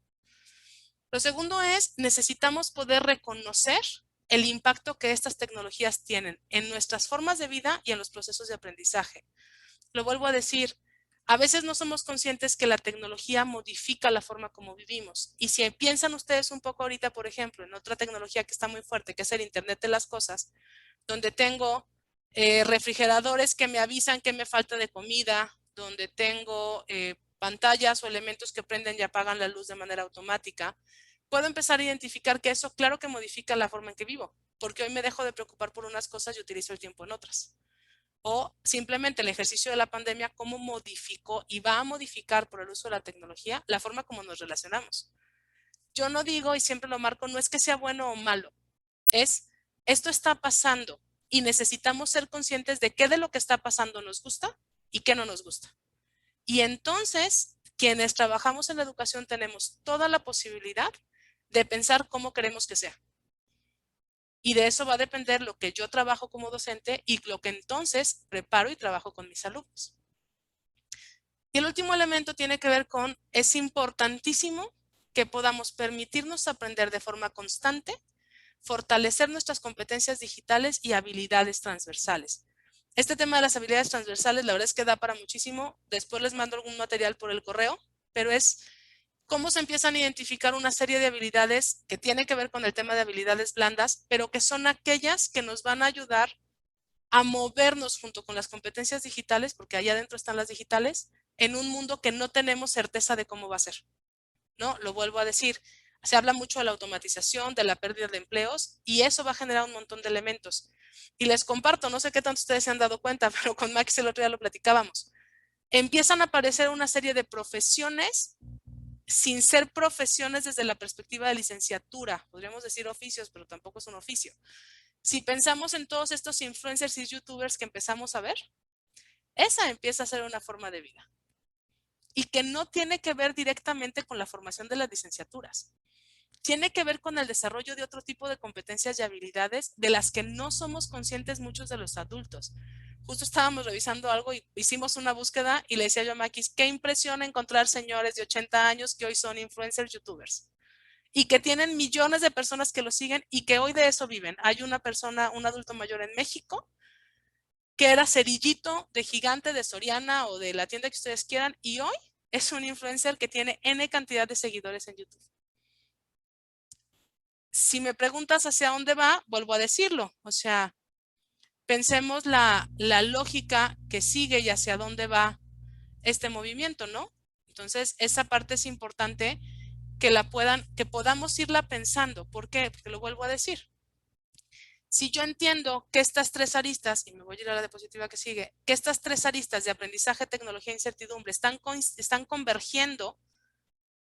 Lo segundo es, necesitamos poder reconocer el impacto que estas tecnologías tienen en nuestras formas de vida y en los procesos de aprendizaje. Lo vuelvo a decir, a veces no somos conscientes que la tecnología modifica la forma como vivimos. Y si piensan ustedes un poco ahorita, por ejemplo, en otra tecnología que está muy fuerte, que es el Internet de las cosas, donde tengo refrigeradores que me avisan que me falta de comida, donde tengo pantallas o elementos que prenden y apagan la luz de manera automática, puedo empezar a identificar que eso claro que modifica la forma en que vivo, porque hoy me dejo de preocupar por unas cosas y utilizo el tiempo en otras. O simplemente el ejercicio de la pandemia, cómo modificó y va a modificar por el uso de la tecnología la forma como nos relacionamos. Yo no digo, y siempre lo marco, no es que sea bueno o malo, es esto está pasando y necesitamos ser conscientes de qué de lo que está pasando nos gusta y qué no nos gusta. Y entonces, quienes trabajamos en la educación tenemos toda la posibilidad de pensar cómo queremos que sea. Y de eso va a depender lo que yo trabajo como docente y lo que entonces preparo y trabajo con mis alumnos. Y el último elemento tiene que ver con, es importantísimo que podamos permitirnos aprender de forma constante, fortalecer nuestras competencias digitales y habilidades transversales. Este tema de las habilidades transversales, la verdad es que da para muchísimo. Después les mando algún material por el correo, pero es cómo se empiezan a identificar una serie de habilidades que tienen que ver con el tema de habilidades blandas, pero que son aquellas que nos van a ayudar a movernos junto con las competencias digitales, porque allá adentro están las digitales, en un mundo que no tenemos certeza de cómo va a ser, ¿no? Lo vuelvo a decir, se habla mucho de la automatización, de la pérdida de empleos, y eso va a generar un montón de elementos. Y les comparto, no sé qué tanto ustedes se han dado cuenta, pero con Max el otro día lo platicábamos. Empiezan a aparecer una serie de profesiones sin ser profesiones desde la perspectiva de licenciatura. Podríamos decir oficios, pero tampoco es un oficio. Si pensamos en todos estos influencers y youtubers que empezamos a ver, esa empieza a ser una forma de vida y que no tiene que ver directamente con la formación de las licenciaturas. Tiene que ver con el desarrollo de otro tipo de competencias y habilidades de las que no somos conscientes muchos de los adultos. Justo estábamos revisando algo y hicimos una búsqueda y le decía yo a Maquis, qué impresión encontrar señores de 80 años que hoy son influencers youtubers y que tienen millones de personas que los siguen y que hoy de eso viven. Hay una persona, un adulto mayor en México, que era cerillito de Gigante, de Soriana o de la tienda que ustedes quieran, y hoy es un influencer que tiene N cantidad de seguidores en YouTube. Si me preguntas hacia dónde va, vuelvo a decirlo. O sea, pensemos la lógica que sigue y hacia dónde va este movimiento, ¿no? Entonces, esa parte es importante que podamos irla pensando. ¿Por qué? Porque lo vuelvo a decir. Si yo entiendo que estas tres aristas, y me voy a ir a la diapositiva que sigue, que estas tres aristas de aprendizaje, tecnología e incertidumbre están convergiendo,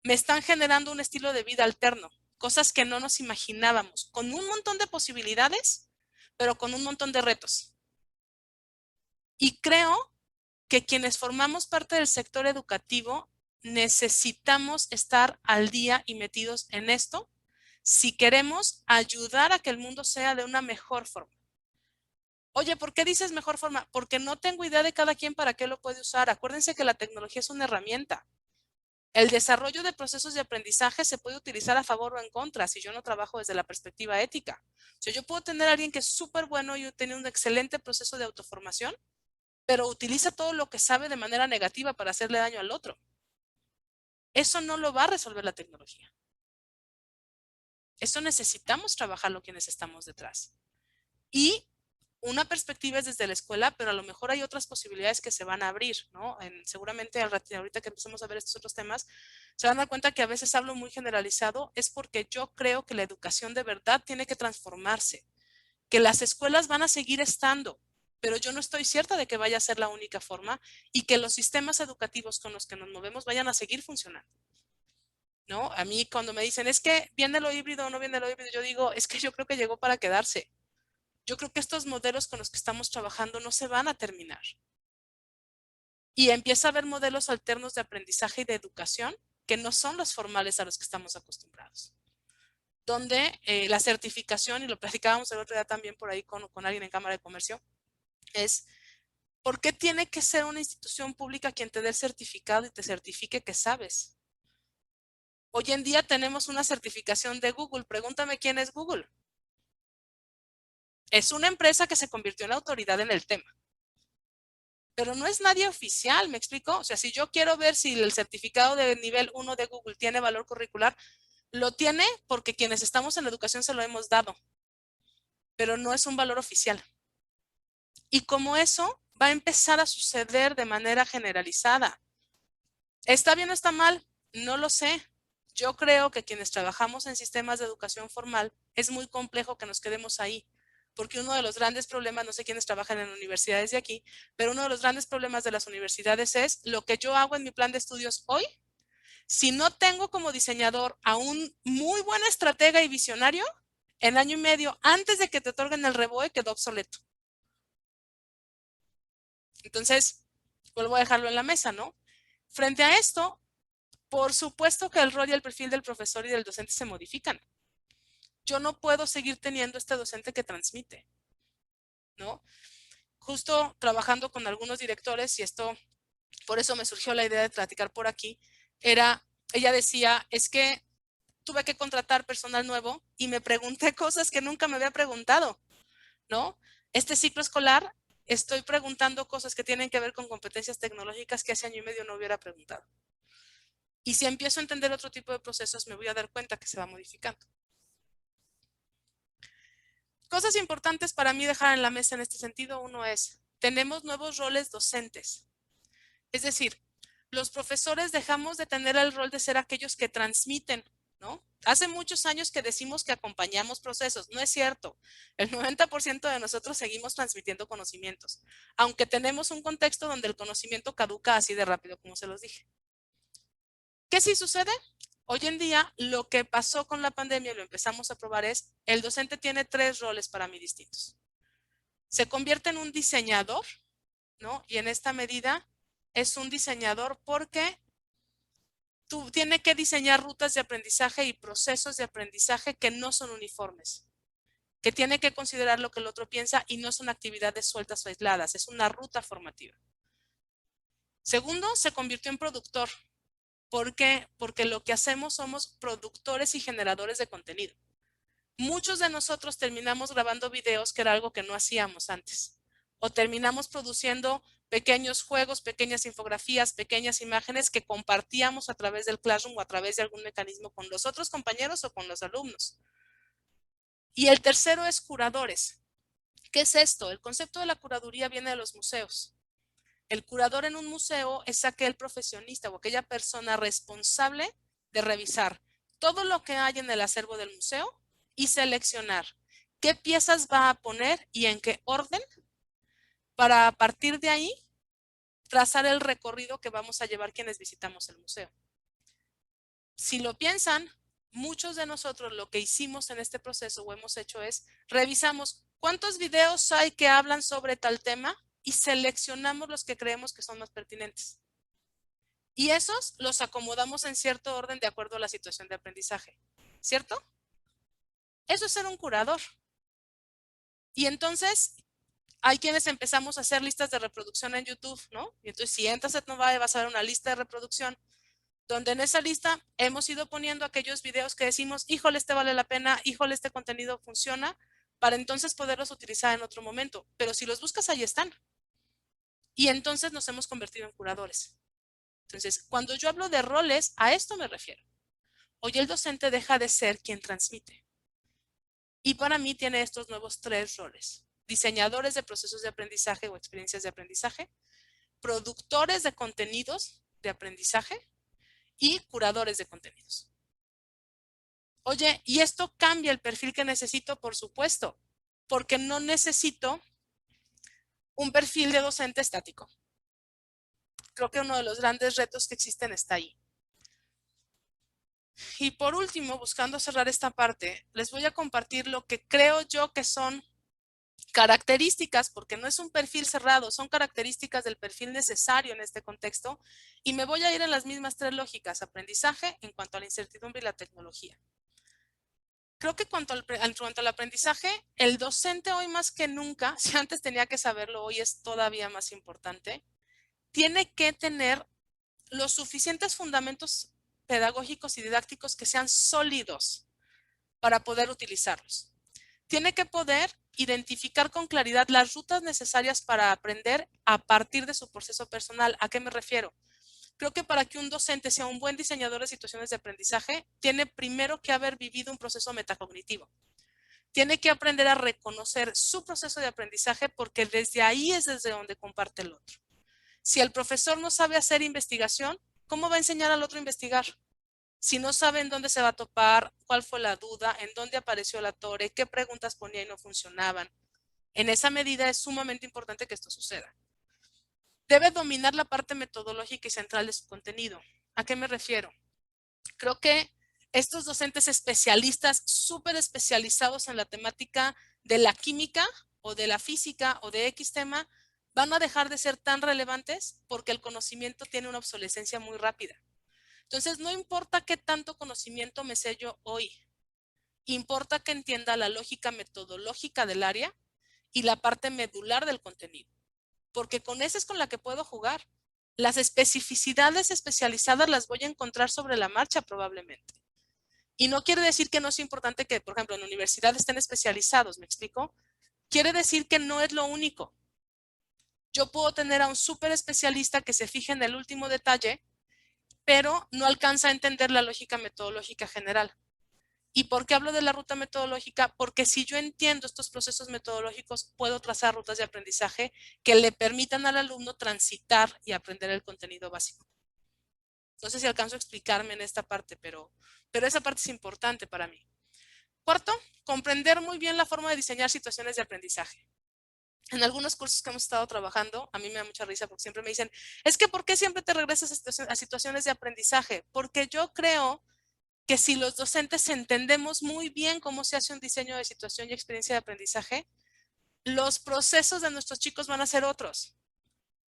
me están generando un estilo de vida alterno, cosas que no nos imaginábamos, con un montón de posibilidades, pero con un montón de retos. Y creo que quienes formamos parte del sector educativo necesitamos estar al día y metidos en esto si queremos ayudar a que el mundo sea de una mejor forma. Oye, ¿por qué dices mejor forma? Porque no tengo idea de cada quien para qué lo puede usar. Acuérdense que la tecnología es una herramienta. El desarrollo de procesos de aprendizaje se puede utilizar a favor o en contra si yo no trabajo desde la perspectiva ética. O sea, yo puedo tener a alguien que es súper bueno y tiene un excelente proceso de autoformación, pero utiliza todo lo que sabe de manera negativa para hacerle daño al otro. Eso no lo va a resolver la tecnología. Eso necesitamos trabajarlo quienes estamos detrás. Y una perspectiva es desde la escuela, pero a lo mejor hay otras posibilidades que se van a abrir, ¿no? Seguramente ahorita que empecemos a ver estos otros temas, se van a dar cuenta que a veces hablo muy generalizado, es porque yo creo que la educación de verdad tiene que transformarse, que las escuelas van a seguir estando, pero yo no estoy cierta de que vaya a ser la única forma y que los sistemas educativos con los que nos movemos vayan a seguir funcionando, ¿no? A mí cuando me dicen, es que viene lo híbrido o no viene lo híbrido, yo digo, es que yo creo que llegó para quedarse. Yo creo que estos modelos con los que estamos trabajando no se van a terminar. y empieza a haber modelos alternos de aprendizaje y de educación que no son los formales a los que estamos acostumbrados. Donde la certificación, y lo platicábamos el otro día también por ahí con alguien en Cámara de Comercio, es ¿por qué tiene que ser una institución pública quien te dé el certificado y te certifique que sabes? Hoy en día tenemos una certificación de Google. Pregúntame quién es Google. Es una empresa que se convirtió en autoridad en el tema. Pero no es nadie oficial, ¿me explico? O sea, si yo quiero ver si el certificado de nivel 1 de Google tiene valor curricular, lo tiene porque quienes estamos en la educación se lo hemos dado, pero no es un valor oficial. Y como eso va a empezar a suceder de manera generalizada. ¿Está bien o está mal? No lo sé. Yo creo que quienes trabajamos en sistemas de educación formal es muy complejo que nos quedemos ahí, porque uno de los grandes problemas, no sé quiénes trabajan en universidades de aquí, pero uno de los grandes problemas de las universidades es lo que yo hago en mi plan de estudios hoy. Si no tengo como diseñador a un muy buen estratega y visionario, en año y medio antes de que te otorguen el REBOE quedó obsoleto. Entonces, vuelvo a dejarlo en la mesa, ¿no? Frente a esto, por supuesto que el rol y el perfil del profesor y del docente se modifican. Yo no puedo seguir teniendo este docente que transmite, ¿no? Justo trabajando con algunos directores, y esto, por eso me surgió la idea de platicar por aquí, ella decía, es que tuve que contratar personal nuevo y me pregunté cosas que nunca me había preguntado, ¿no? Este ciclo escolar estoy preguntando cosas que tienen que ver con competencias tecnológicas que hace año y medio no hubiera preguntado. Y si empiezo a entender otro tipo de procesos, me voy a dar cuenta que se va modificando. Cosas importantes para mí dejar en la mesa en este sentido. Uno es, tenemos nuevos roles docentes. Es decir, los profesores dejamos de tener el rol de ser aquellos que transmiten, ¿no? Hace muchos años que decimos que acompañamos procesos. No es cierto. El 90% de nosotros seguimos transmitiendo conocimientos, aunque tenemos un contexto donde el conocimiento caduca así de rápido, como se los dije. ¿Qué sí sucede? Hoy en día, lo que pasó con la pandemia, lo empezamos a probar, es el docente tiene 3 roles para mí distintos. Se convierte en un diseñador, ¿no? Y en esta medida es un diseñador porque tú tienes que diseñar rutas de aprendizaje y procesos de aprendizaje que no son uniformes, que tiene que considerar lo que el otro piensa y no son actividades sueltas o aisladas, es una ruta formativa. Segundo, se convirtió en productor. ¿Por qué? Porque lo que hacemos somos productores y generadores de contenido. Muchos de nosotros terminamos grabando videos, que era algo que no hacíamos antes. O terminamos produciendo pequeños juegos, pequeñas infografías, pequeñas imágenes que compartíamos a través del Classroom o a través de algún mecanismo con los otros compañeros o con los alumnos. Y el tercero es curadores. ¿Qué es esto? El concepto de la curaduría viene de los museos. El curador en un museo es aquel profesionista o aquella persona responsable de revisar todo lo que hay en el acervo del museo y seleccionar qué piezas va a poner y en qué orden, para a partir de ahí trazar el recorrido que vamos a llevar quienes visitamos el museo. Si lo piensan, muchos de nosotros lo que hicimos en este proceso o hemos hecho es revisamos cuántos videos hay que hablan sobre tal tema y seleccionamos los que creemos que son más pertinentes. Y esos los acomodamos en cierto orden de acuerdo a la situación de aprendizaje, ¿cierto? Eso es ser un curador. Y entonces hay quienes empezamos a hacer listas de reproducción en YouTube, ¿no? Y entonces si entras a Novae vas a ver una lista de reproducción donde en esa lista hemos ido poniendo aquellos videos que decimos, híjole, este vale la pena, híjole, este contenido funciona, para entonces poderlos utilizar en otro momento. Pero si los buscas, ahí están. Y entonces nos hemos convertido en curadores. Entonces, cuando yo hablo de roles, a esto me refiero. Hoy el docente deja de ser quien transmite. Y para mí tiene estos nuevos 3 roles. Diseñadores de procesos de aprendizaje o experiencias de aprendizaje, productores de contenidos de aprendizaje y curadores de contenidos. Oye, ¿y esto cambia el perfil que necesito? Por supuesto, porque no necesito un perfil de docente estático. Creo que uno de los grandes retos que existen está ahí. Y por último, buscando cerrar esta parte, les voy a compartir lo que creo yo que son Características, porque no es un perfil cerrado, son características del perfil necesario en este contexto, y me voy a ir en las mismas tres lógicas: aprendizaje, en cuanto a la incertidumbre y la tecnología. Creo que en cuanto al aprendizaje, el docente hoy más que nunca, si antes tenía que saberlo, hoy es todavía más importante, tiene que tener los suficientes fundamentos pedagógicos y didácticos que sean sólidos para poder utilizarlos. Tiene que poder identificar con claridad las rutas necesarias para aprender a partir de su proceso personal. ¿A qué me refiero? Creo que para que un docente sea un buen diseñador de situaciones de aprendizaje, tiene primero que haber vivido un proceso metacognitivo. Tiene que aprender a reconocer su proceso de aprendizaje, porque desde ahí es desde donde comparte el otro. Si el profesor no sabe hacer investigación, ¿cómo va a enseñar al otro a investigar? Si no sabe en dónde se va a topar, cuál fue la duda, en dónde apareció la tore, qué preguntas ponía y no funcionaban. En esa medida es sumamente importante que esto suceda. Debe dominar la parte metodológica y central de su contenido. ¿A qué me refiero? Creo que estos docentes especialistas, súper especializados en la temática de la química o de la física o de X tema, van a dejar de ser tan relevantes porque el conocimiento tiene una obsolescencia muy rápida. Entonces, no importa qué tanto conocimiento me sé yo hoy, importa que entienda la lógica metodológica del área y la parte medular del contenido, porque con esa es con la que puedo jugar. Las especificidades especializadas las voy a encontrar sobre la marcha probablemente. Y no quiere decir que no es importante que, por ejemplo, en la universidad estén especializados, ¿me explico? Quiere decir que no es lo único. Yo puedo tener a un súper especialista que se fije en el último detalle, pero no alcanza a entender la lógica metodológica general. ¿Y por qué hablo de la ruta metodológica? Porque si yo entiendo estos procesos metodológicos, puedo trazar rutas de aprendizaje que le permitan al alumno transitar y aprender el contenido básico. No sé si alcanzo a explicarme en esta parte, pero esa parte es importante para mí. Cuarto, comprender muy bien la forma de diseñar situaciones de aprendizaje. En algunos cursos que hemos estado trabajando, a mí me da mucha risa porque siempre me dicen, es que ¿por qué siempre te regresas a situaciones de aprendizaje? Porque yo creo que si los docentes entendemos muy bien cómo se hace un diseño de situación y experiencia de aprendizaje, los procesos de nuestros chicos van a ser otros.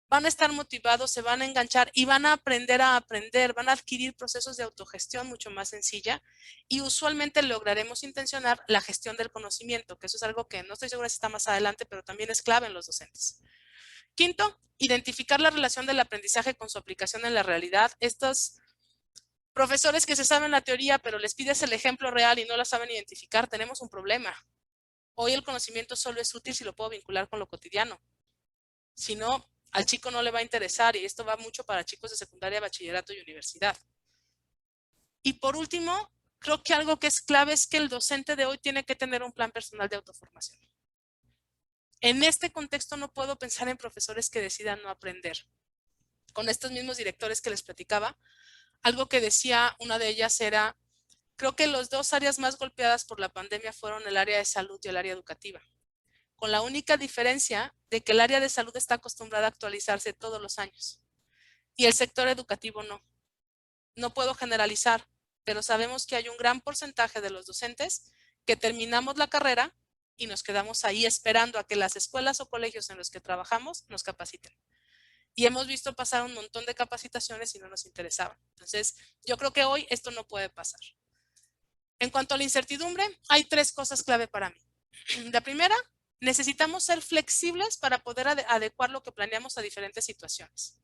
Van a estar motivados, se van a enganchar y van a aprender, van a adquirir procesos de autogestión mucho más sencilla, y usualmente lograremos intencionar la gestión del conocimiento, que eso es algo que no estoy segura si está más adelante, pero también es clave en los docentes. Quinto, identificar la relación del aprendizaje con su aplicación en la realidad. Estos profesores que se saben la teoría, pero les pides el ejemplo real y no la saben identificar, tenemos un problema. Hoy el conocimiento solo es útil si lo puedo vincular con lo cotidiano. Si no, al chico no le va a interesar, y esto va mucho para chicos de secundaria, bachillerato y universidad. Y por último, creo que algo que es clave es que el docente de hoy tiene que tener un plan personal de autoformación. En este contexto no puedo pensar en profesores que decidan no aprender. Con estos mismos directores que les platicaba, algo que decía una de ellas era: creo que las dos áreas más golpeadas por la pandemia fueron el área de salud y el área educativa, con la única diferencia de que el área de salud está acostumbrada a actualizarse todos los años y el sector educativo no. No puedo generalizar, pero sabemos que hay un gran porcentaje de los docentes que terminamos la carrera y nos quedamos ahí esperando a que las escuelas o colegios en los que trabajamos nos capaciten. Y hemos visto pasar un montón de capacitaciones y no nos interesaban. Entonces, yo creo que hoy esto no puede pasar. En cuanto a la incertidumbre, hay tres cosas clave para mí. La primera, necesitamos ser flexibles para poder adecuar lo que planeamos a diferentes situaciones.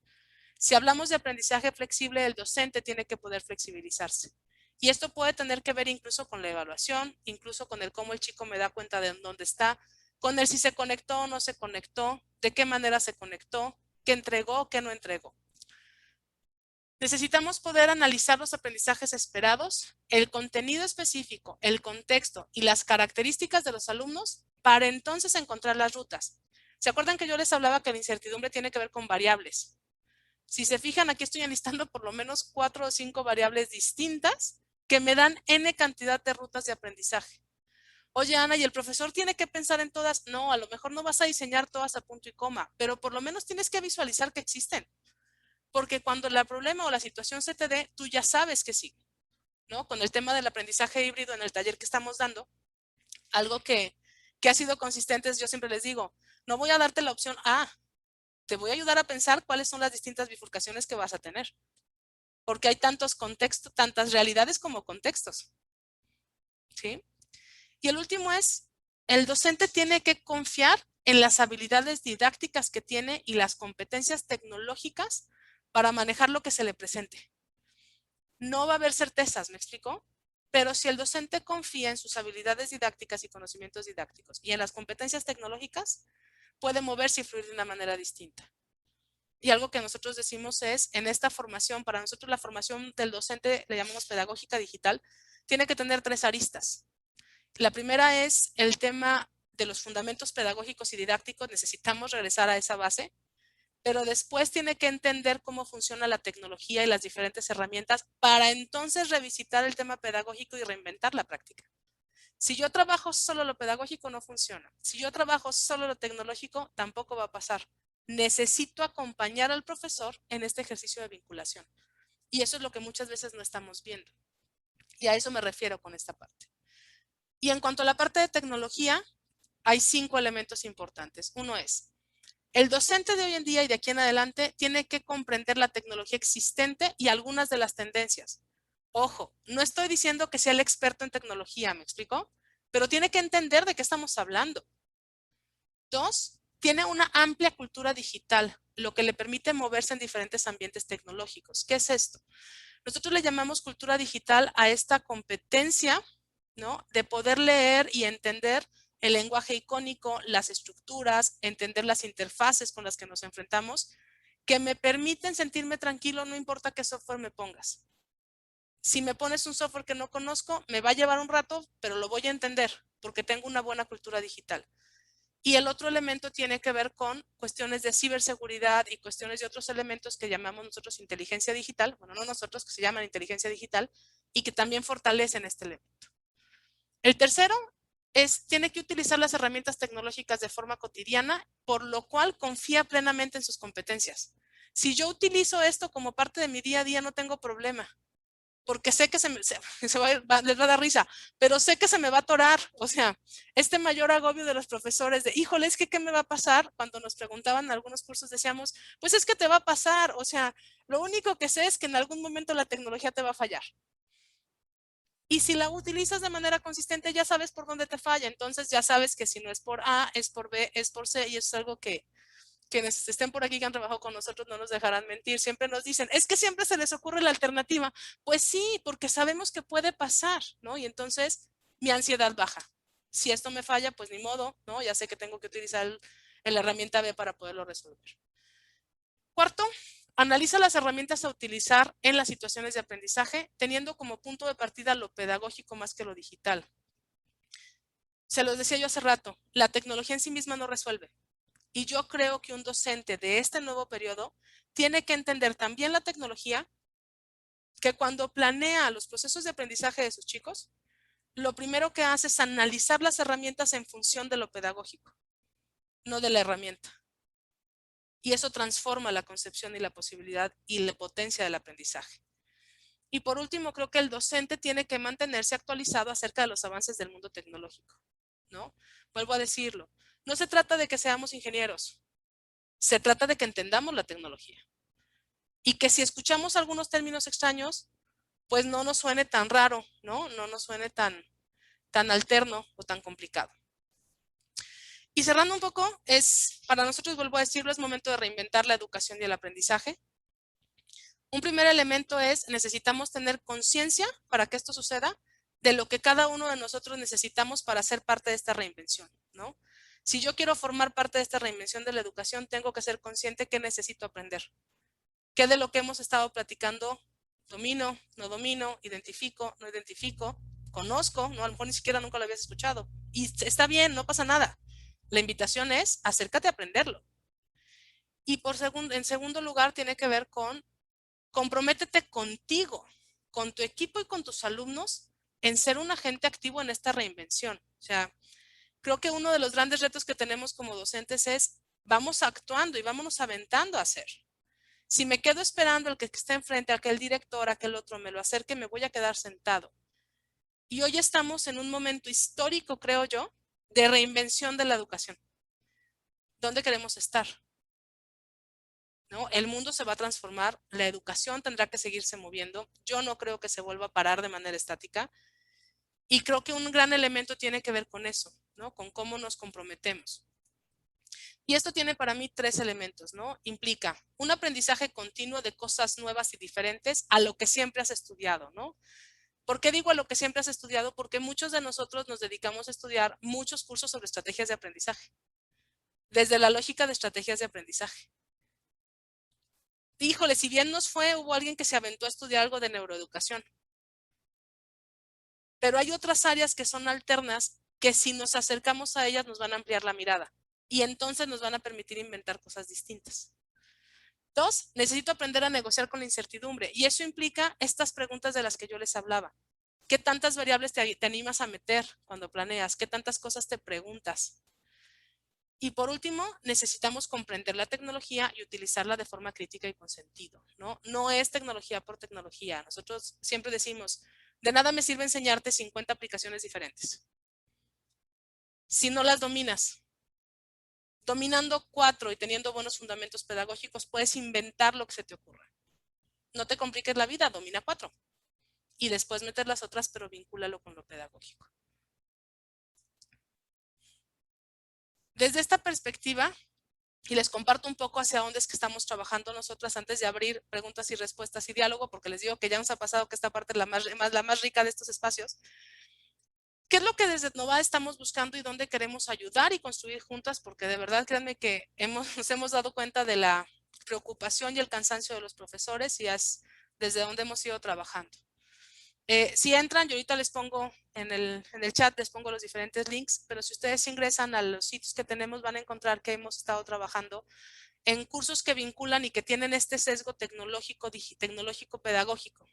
Si hablamos de aprendizaje flexible, el docente tiene que poder flexibilizarse. Y esto puede tener que ver incluso con la evaluación, incluso con el cómo el chico me da cuenta de dónde está, con el si se conectó o no se conectó, de qué manera se conectó, qué entregó, qué no entregó. Necesitamos poder analizar los aprendizajes esperados, el contenido específico, el contexto y las características de los alumnos para entonces encontrar las rutas. ¿Se acuerdan que yo les hablaba que la incertidumbre tiene que ver con variables? Si se fijan, aquí estoy enlistando por lo menos 4 o 5 variables distintas que me dan N cantidad de rutas de aprendizaje. Oye, Ana, ¿y el profesor tiene que pensar en todas? No, a lo mejor no vas a diseñar todas a punto y coma, pero por lo menos tienes que visualizar que existen. Porque cuando el problema o la situación se te dé, tú ya sabes que sí, ¿no? Con el tema del aprendizaje híbrido en el taller que estamos dando, algo que ¿Qué ha sido consistente? Yo siempre les digo, no voy a darte la opción A, te voy a ayudar a pensar cuáles son las distintas bifurcaciones que vas a tener. Porque hay tantos contextos, tantas realidades como contextos. ¿Sí? Y el último es, el docente tiene que confiar en las habilidades didácticas que tiene y las competencias tecnológicas para manejar lo que se le presente. No va a haber certezas, ¿me explico? Pero si el docente confía en sus habilidades didácticas y conocimientos didácticos y en las competencias tecnológicas, puede moverse y fluir de una manera distinta. Y algo que nosotros decimos es, en esta formación, para nosotros la formación del docente, le llamamos pedagógica digital, tiene que tener 3 aristas. La primera es el tema de los fundamentos pedagógicos y didácticos. Necesitamos regresar a esa base, pero después tiene que entender cómo funciona la tecnología y las diferentes herramientas para entonces revisitar el tema pedagógico y reinventar la práctica. Si yo trabajo solo lo pedagógico, no funciona. Si yo trabajo solo lo tecnológico, tampoco va a pasar. Necesito acompañar al profesor en este ejercicio de vinculación. Y eso es lo que muchas veces no estamos viendo. Y a eso me refiero con esta parte. Y en cuanto a la parte de tecnología, hay 5 elementos importantes. Uno es, el docente de hoy en día y de aquí en adelante tiene que comprender la tecnología existente y algunas de las tendencias. Ojo, no estoy diciendo que sea el experto en tecnología, ¿me explico? Pero tiene que entender de qué estamos hablando. 2, tiene una amplia cultura digital, lo que le permite moverse en diferentes ambientes tecnológicos. ¿Qué es esto? Nosotros le llamamos cultura digital a esta competencia, ¿no? De poder leer y entender el lenguaje icónico, las estructuras, entender las interfaces con las que nos enfrentamos, que me permiten sentirme tranquilo, no importa qué software me pongas. Si me pones un software que no conozco, me va a llevar un rato, pero lo voy a entender porque tengo una buena cultura digital. Y el otro elemento tiene que ver con cuestiones de ciberseguridad y cuestiones de otros elementos que llamamos nosotros inteligencia digital, bueno, no nosotros, que se llaman inteligencia digital y que también fortalecen este elemento. El tercero es, tiene que utilizar las herramientas tecnológicas de forma cotidiana, por lo cual confía plenamente en sus competencias. Si yo utilizo esto como parte de mi día a día, no tengo problema, porque sé que les va a dar risa, pero sé que se me va a atorar. O sea, este mayor agobio de los profesores de, híjole, es que ¿qué me va a pasar? Cuando nos preguntaban en algunos cursos decíamos, pues es que te va a pasar. O sea, lo único que sé es que en algún momento la tecnología te va a fallar. Y si la utilizas de manera consistente, ya sabes por dónde te falla. Entonces ya sabes que si no es por A, es por B, es por C, y eso es algo que quienes estén por aquí que han trabajado con nosotros no nos dejarán mentir. Siempre nos dicen, es que siempre se les ocurre la alternativa. Pues sí, porque sabemos que puede pasar, ¿no? Y entonces mi ansiedad baja. Si esto me falla, pues ni modo, ¿no? Ya sé que tengo que utilizar la herramienta B para poderlo resolver. Cuarto, analiza las herramientas a utilizar en las situaciones de aprendizaje, teniendo como punto de partida lo pedagógico más que lo digital. Se los decía yo hace rato, la tecnología en sí misma no resuelve. Y yo creo que un docente de este nuevo periodo tiene que entender también la tecnología, que cuando planea los procesos de aprendizaje de sus chicos, lo primero que hace es analizar las herramientas en función de lo pedagógico, no de la herramienta. Y eso transforma la concepción y la posibilidad y la potencia del aprendizaje. Y por último, creo que el docente tiene que mantenerse actualizado acerca de los avances del mundo tecnológico, ¿no? Vuelvo a decirlo, no se trata de que seamos ingenieros, se trata de que entendamos la tecnología. Y que si escuchamos algunos términos extraños, pues no nos suene tan raro, ¿no? No nos suene tan alterno o tan complicado. Y cerrando un poco, para nosotros, vuelvo a decirlo, es momento de reinventar la educación y el aprendizaje. Un primer elemento es, necesitamos tener conciencia para que esto suceda de lo que cada uno de nosotros necesitamos para ser parte de esta reinvención, ¿no? Si yo quiero formar parte de esta reinvención de la educación, tengo que ser consciente que necesito aprender. ¿Qué de lo que hemos estado platicando domino, no domino, identifico, no identifico, conozco, no, a lo mejor ni siquiera nunca lo habías escuchado? Y está bien, no pasa nada. La invitación es acércate a aprenderlo. Y en segundo lugar tiene que ver con comprométete contigo, con tu equipo y con tus alumnos en ser un agente activo en esta reinvención. O sea, creo que uno de los grandes retos que tenemos como docentes es vamos actuando y vámonos aventando a hacer. Si me quedo esperando al que esté enfrente, aquel director, aquel otro me lo acerque, me voy a quedar sentado. Y hoy estamos en un momento histórico, creo yo, de reinvención de la educación. ¿Dónde queremos estar? ¿No? El mundo se va a transformar, la educación tendrá que seguirse moviendo. Yo no creo que se vuelva a parar de manera estática y creo que un gran elemento tiene que ver con eso, ¿no? Con cómo nos comprometemos. Y esto tiene para mí tres elementos, ¿no? Implica un aprendizaje continuo de cosas nuevas y diferentes a lo que siempre has estudiado, ¿no? ¿Por qué digo a lo que siempre has estudiado? Porque muchos de nosotros nos dedicamos a estudiar muchos cursos sobre estrategias de aprendizaje, desde la lógica de estrategias de aprendizaje. Híjole, si bien nos fue, hubo alguien que se aventó a estudiar algo de neuroeducación. Pero hay otras áreas que son alternas que si nos acercamos a ellas nos van a ampliar la mirada y entonces nos van a permitir inventar cosas distintas. Dos, necesito aprender a negociar con la incertidumbre y eso implica estas preguntas de las que yo les hablaba. ¿Qué tantas variables te animas a meter cuando planeas? ¿Qué tantas cosas te preguntas? Y por último, necesitamos comprender la tecnología y utilizarla de forma crítica y con sentido, ¿no? No es tecnología por tecnología. Nosotros siempre decimos, de nada me sirve enseñarte 50 aplicaciones diferentes si no las dominas. Dominando 4 y teniendo buenos fundamentos pedagógicos, puedes inventar lo que se te ocurra. No te compliques la vida, domina 4. Y después meter las otras, pero vincúlalo con lo pedagógico. Desde esta perspectiva, y les comparto un poco hacia dónde es que estamos trabajando nosotras antes de abrir preguntas y respuestas y diálogo, porque les digo que ya nos ha pasado que esta parte es la más rica de estos espacios. ¿Qué es lo que desde Etnova estamos buscando y dónde queremos ayudar y construir juntas? Porque de verdad, créanme que nos hemos dado cuenta de la preocupación y el cansancio de los profesores y es desde donde hemos ido trabajando. Si entran, yo ahorita les pongo en el chat, les pongo los diferentes links, pero si ustedes ingresan a los sitios que tenemos, van a encontrar que hemos estado trabajando en cursos que vinculan y que tienen este sesgo tecnológico pedagógico.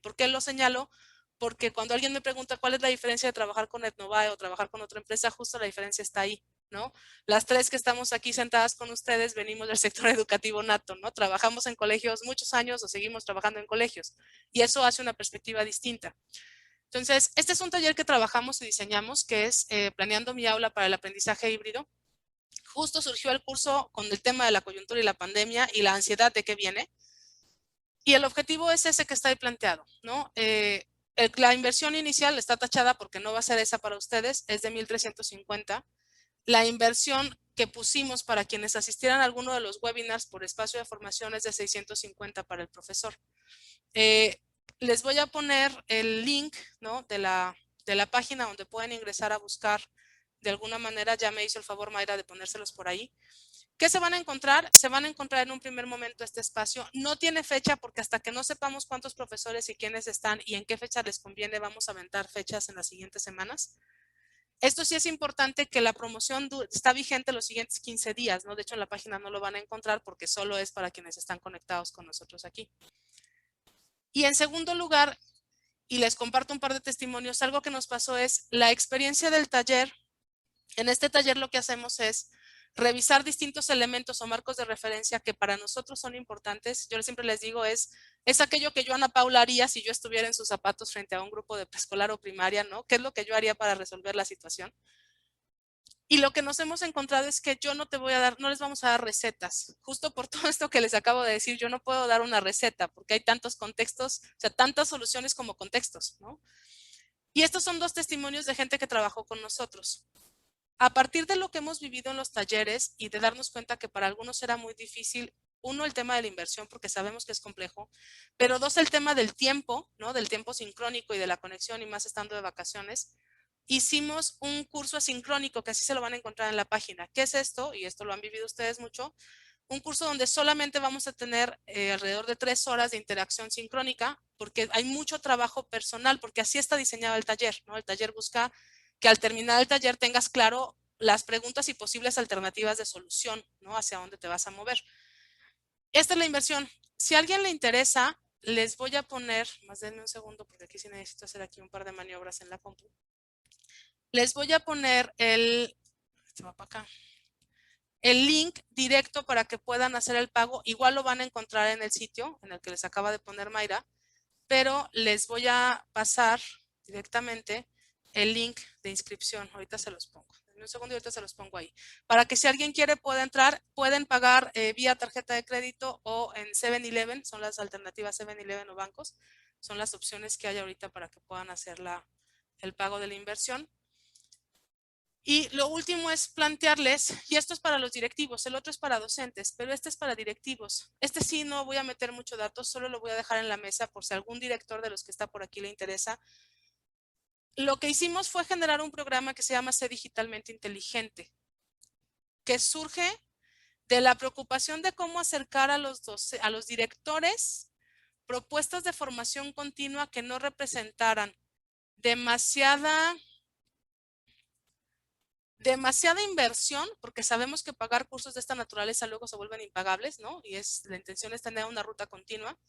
¿Por qué lo señalo? Porque cuando alguien me pregunta cuál es la diferencia de trabajar con Etnovae o trabajar con otra empresa, justo la diferencia está ahí, ¿no? Las tres que estamos aquí sentadas con ustedes venimos del sector educativo nato, ¿no? Trabajamos en colegios muchos años o seguimos trabajando en colegios y eso hace una perspectiva distinta. Entonces, este es un taller que trabajamos y diseñamos que es Planeando mi aula para el aprendizaje híbrido. Justo surgió el curso con el tema de la coyuntura y la pandemia y la ansiedad de qué viene. Y el objetivo es ese que está ahí planteado, ¿no? La inversión inicial está tachada porque no va a ser esa para ustedes, es de 1,350. La inversión que pusimos para quienes asistieran a alguno de los webinars por espacio de formación es de 650 para el profesor. Les voy a poner el link, ¿no? de la página donde pueden ingresar a buscar. De alguna manera ya me hizo el favor Mayra de ponérselos por ahí. ¿Qué se van a encontrar? Se van a encontrar en un primer momento este espacio. No tiene fecha porque hasta que no sepamos cuántos profesores y quiénes están y en qué fecha les conviene, vamos a aventar fechas en las siguientes semanas. Esto sí es importante que la promoción está vigente los siguientes 15 días, ¿no? De hecho, en la página no lo van a encontrar porque solo es para quienes están conectados con nosotros aquí. Y en segundo lugar, y les comparto un par de testimonios, algo que nos pasó es la experiencia del taller. En este taller lo que hacemos es revisar distintos elementos o marcos de referencia que para nosotros son importantes. Yo siempre les digo es aquello que yo, Ana Paula, haría si yo estuviera en sus zapatos frente a un grupo de preescolar o primaria, ¿no? ¿Qué es lo que yo haría para resolver la situación? Y lo que nos hemos encontrado es que yo no te voy a dar, no les vamos a dar recetas. Justo por todo esto que les acabo de decir, yo no puedo dar una receta porque hay tantos contextos, o sea, tantas soluciones como contextos, ¿no? Y estos son dos testimonios de gente que trabajó con nosotros. A partir de lo que hemos vivido en los talleres y de darnos cuenta que para algunos era muy difícil, uno, el tema de la inversión, porque sabemos que es complejo, pero dos, el tema del tiempo, ¿no? Del tiempo sincrónico y de la conexión y más estando de vacaciones. Hicimos un curso asincrónico que así se lo van a encontrar en la página. ¿Qué es esto? Y esto lo han vivido ustedes mucho. Un curso donde solamente vamos a tener alrededor de 3 horas de interacción sincrónica porque hay mucho trabajo personal, porque así está diseñado el taller, ¿no? El taller busca que al terminar el taller tengas claro las preguntas y posibles alternativas de solución, ¿no? Hacia dónde te vas a mover. Esta es la inversión. Si a alguien le interesa, les voy a poner, más denme un segundo porque aquí sí necesito hacer aquí un par de maniobras en la compu. Les voy a poner se va para acá, el link directo para que puedan hacer el pago. Igual lo van a encontrar en el sitio en el que les acaba de poner Mayra, pero les voy a pasar directamente el link de inscripción. Ahorita se los pongo. En un segundo y ahorita se los pongo ahí. Para que si alguien quiere pueda entrar, pueden pagar vía tarjeta de crédito o en 7-Eleven, son las alternativas 7-Eleven o bancos. Son las opciones que hay ahorita para que puedan hacer el pago de la inversión. Y lo último es plantearles, y esto es para los directivos, el otro es para docentes, pero este es para directivos. Este sí no voy a meter mucho datos, solo lo voy a dejar en la mesa por si algún director de los que está por aquí le interesa. Lo que hicimos fue generar un programa que se llama Sé Digitalmente Inteligente, que surge de la preocupación de cómo acercar a los directores propuestas de formación continua que no representaran demasiada inversión, porque sabemos que pagar cursos de esta naturaleza luego se vuelven impagables, ¿no? Y la intención es tener una ruta continua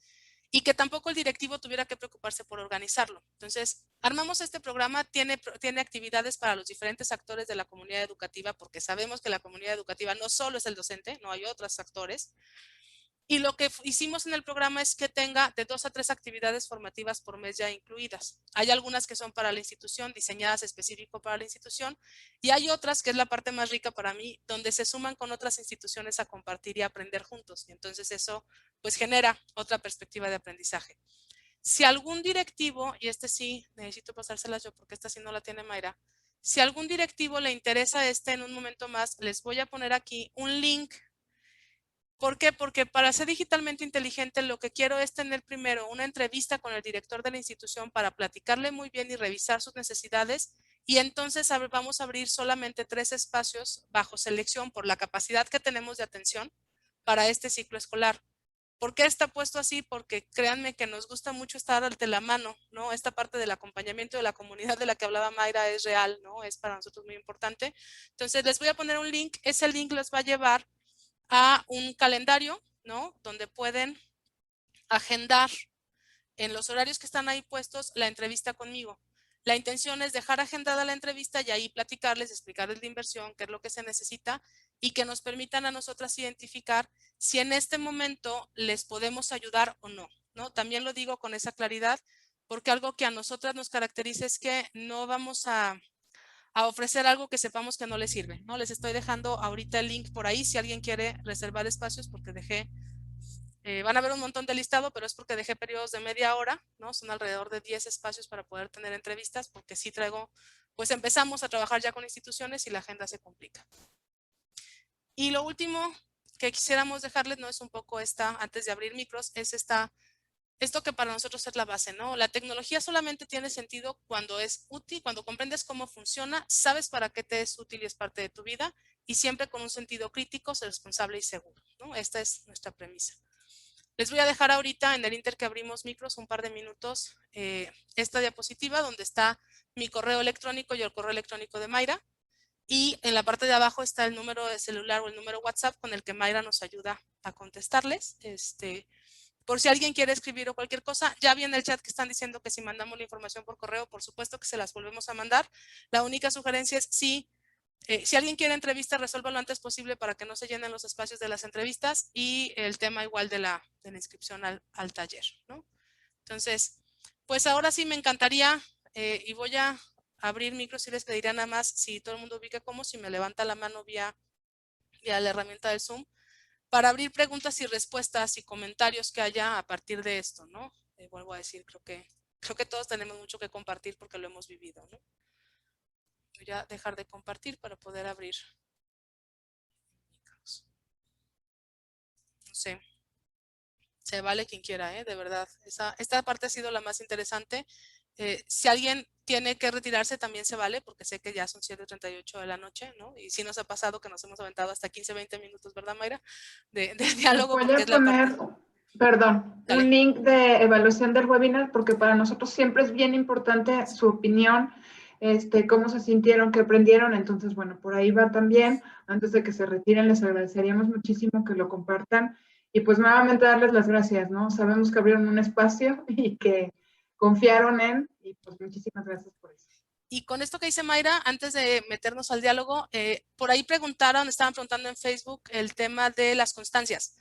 y que tampoco el directivo tuviera que preocuparse por organizarlo. Entonces, armamos este programa, tiene actividades para los diferentes actores de la comunidad educativa, porque sabemos que la comunidad educativa no solo es el docente, no hay otros actores. Y lo que hicimos en el programa es que tenga de 2 a 3 actividades formativas por mes ya incluidas. Hay algunas que son para la institución, diseñadas específico para la institución, y hay otras, que es la parte más rica para mí, donde se suman con otras instituciones a compartir y aprender juntos. Y entonces eso pues genera otra perspectiva de aprendizaje. Si algún directivo, y este sí, necesito pasárselas yo porque esta sí no la tiene Mayra, si algún directivo le interesa en un momento más, les voy a poner aquí un link. ¿Por qué? Porque para ser digitalmente inteligente lo que quiero es tener primero una entrevista con el director de la institución para platicarle muy bien y revisar sus necesidades, y entonces vamos a abrir solamente 3 espacios bajo selección por la capacidad que tenemos de atención para este ciclo escolar. ¿Por qué está puesto así? Porque créanme que nos gusta mucho estar de la mano, ¿no? Esta parte del acompañamiento de la comunidad de la que hablaba Mayra es real, ¿no? Es para nosotros muy importante. Entonces les voy a poner un link, ese link los va a llevar a un calendario, ¿no? Donde pueden agendar en los horarios que están ahí puestos la entrevista conmigo. La intención es dejar agendada la entrevista y ahí platicarles, explicarles la inversión, qué es lo que se necesita y que nos permitan a nosotras identificar si en este momento les podemos ayudar o no, ¿no? También lo digo con esa claridad porque algo que a nosotras nos caracteriza es que no vamos a ofrecer algo que sepamos que no les sirve, ¿no? Les estoy dejando ahorita el link por ahí si alguien quiere reservar espacios porque van a ver un montón de listado, pero es porque dejé periodos de media hora, ¿no? Son alrededor de 10 espacios para poder tener entrevistas porque sí traigo, pues empezamos a trabajar ya con instituciones y la agenda se complica. Y lo último que quisiéramos dejarles, ¿no? Es un poco antes de abrir micros, es esto que para nosotros es la base, ¿no? La tecnología solamente tiene sentido cuando es útil, cuando comprendes cómo funciona, sabes para qué te es útil y es parte de tu vida, y siempre con un sentido crítico, responsable y seguro, ¿no? Esta es nuestra premisa. Les voy a dejar ahorita, en el inter que abrimos micros, un par de minutos, esta diapositiva donde está mi correo electrónico y el correo electrónico de Mayra, y en la parte de abajo está el número de celular o el número WhatsApp con el que Mayra nos ayuda a contestarles. Por si alguien quiere escribir o cualquier cosa, ya vi en el chat que están diciendo que si mandamos la información por correo, por supuesto que se las volvemos a mandar. La única sugerencia es si alguien quiere entrevista, resuelva lo antes posible para que no se llenen los espacios de las entrevistas, y el tema igual de la inscripción al taller, ¿no? Entonces, pues ahora sí me encantaría, y voy a abrir micros y les pediría nada más si todo el mundo ubica cómo, si me levanta la mano vía la herramienta del Zoom, para abrir preguntas y respuestas y comentarios que haya a partir de esto, ¿no? Vuelvo a decir, creo que todos tenemos mucho que compartir porque lo hemos vivido, ¿no? Voy a dejar de compartir para poder abrir. No sé, se vale quien quiera, de verdad. Esta parte ha sido la más interesante. Si alguien tiene que retirarse también se vale, porque sé que ya son 7:38 de la noche, ¿no? Y sí nos ha pasado que nos hemos aventado hasta 15, 20 minutos, ¿verdad, Mayra? De diálogo, porque es la parte... Perdón, Dale. un link de evaluación del webinar, porque para nosotros siempre es bien importante su opinión, cómo se sintieron, qué aprendieron. Entonces, bueno, por ahí va también. Antes de que se retiren, les agradeceríamos muchísimo que lo compartan. Y pues nuevamente darles las gracias, ¿no? Sabemos que abrieron un espacio y que confiaron y pues muchísimas gracias por eso. Y con esto que dice Mayra, antes de meternos al diálogo, por ahí estaban preguntando en Facebook el tema de las constancias.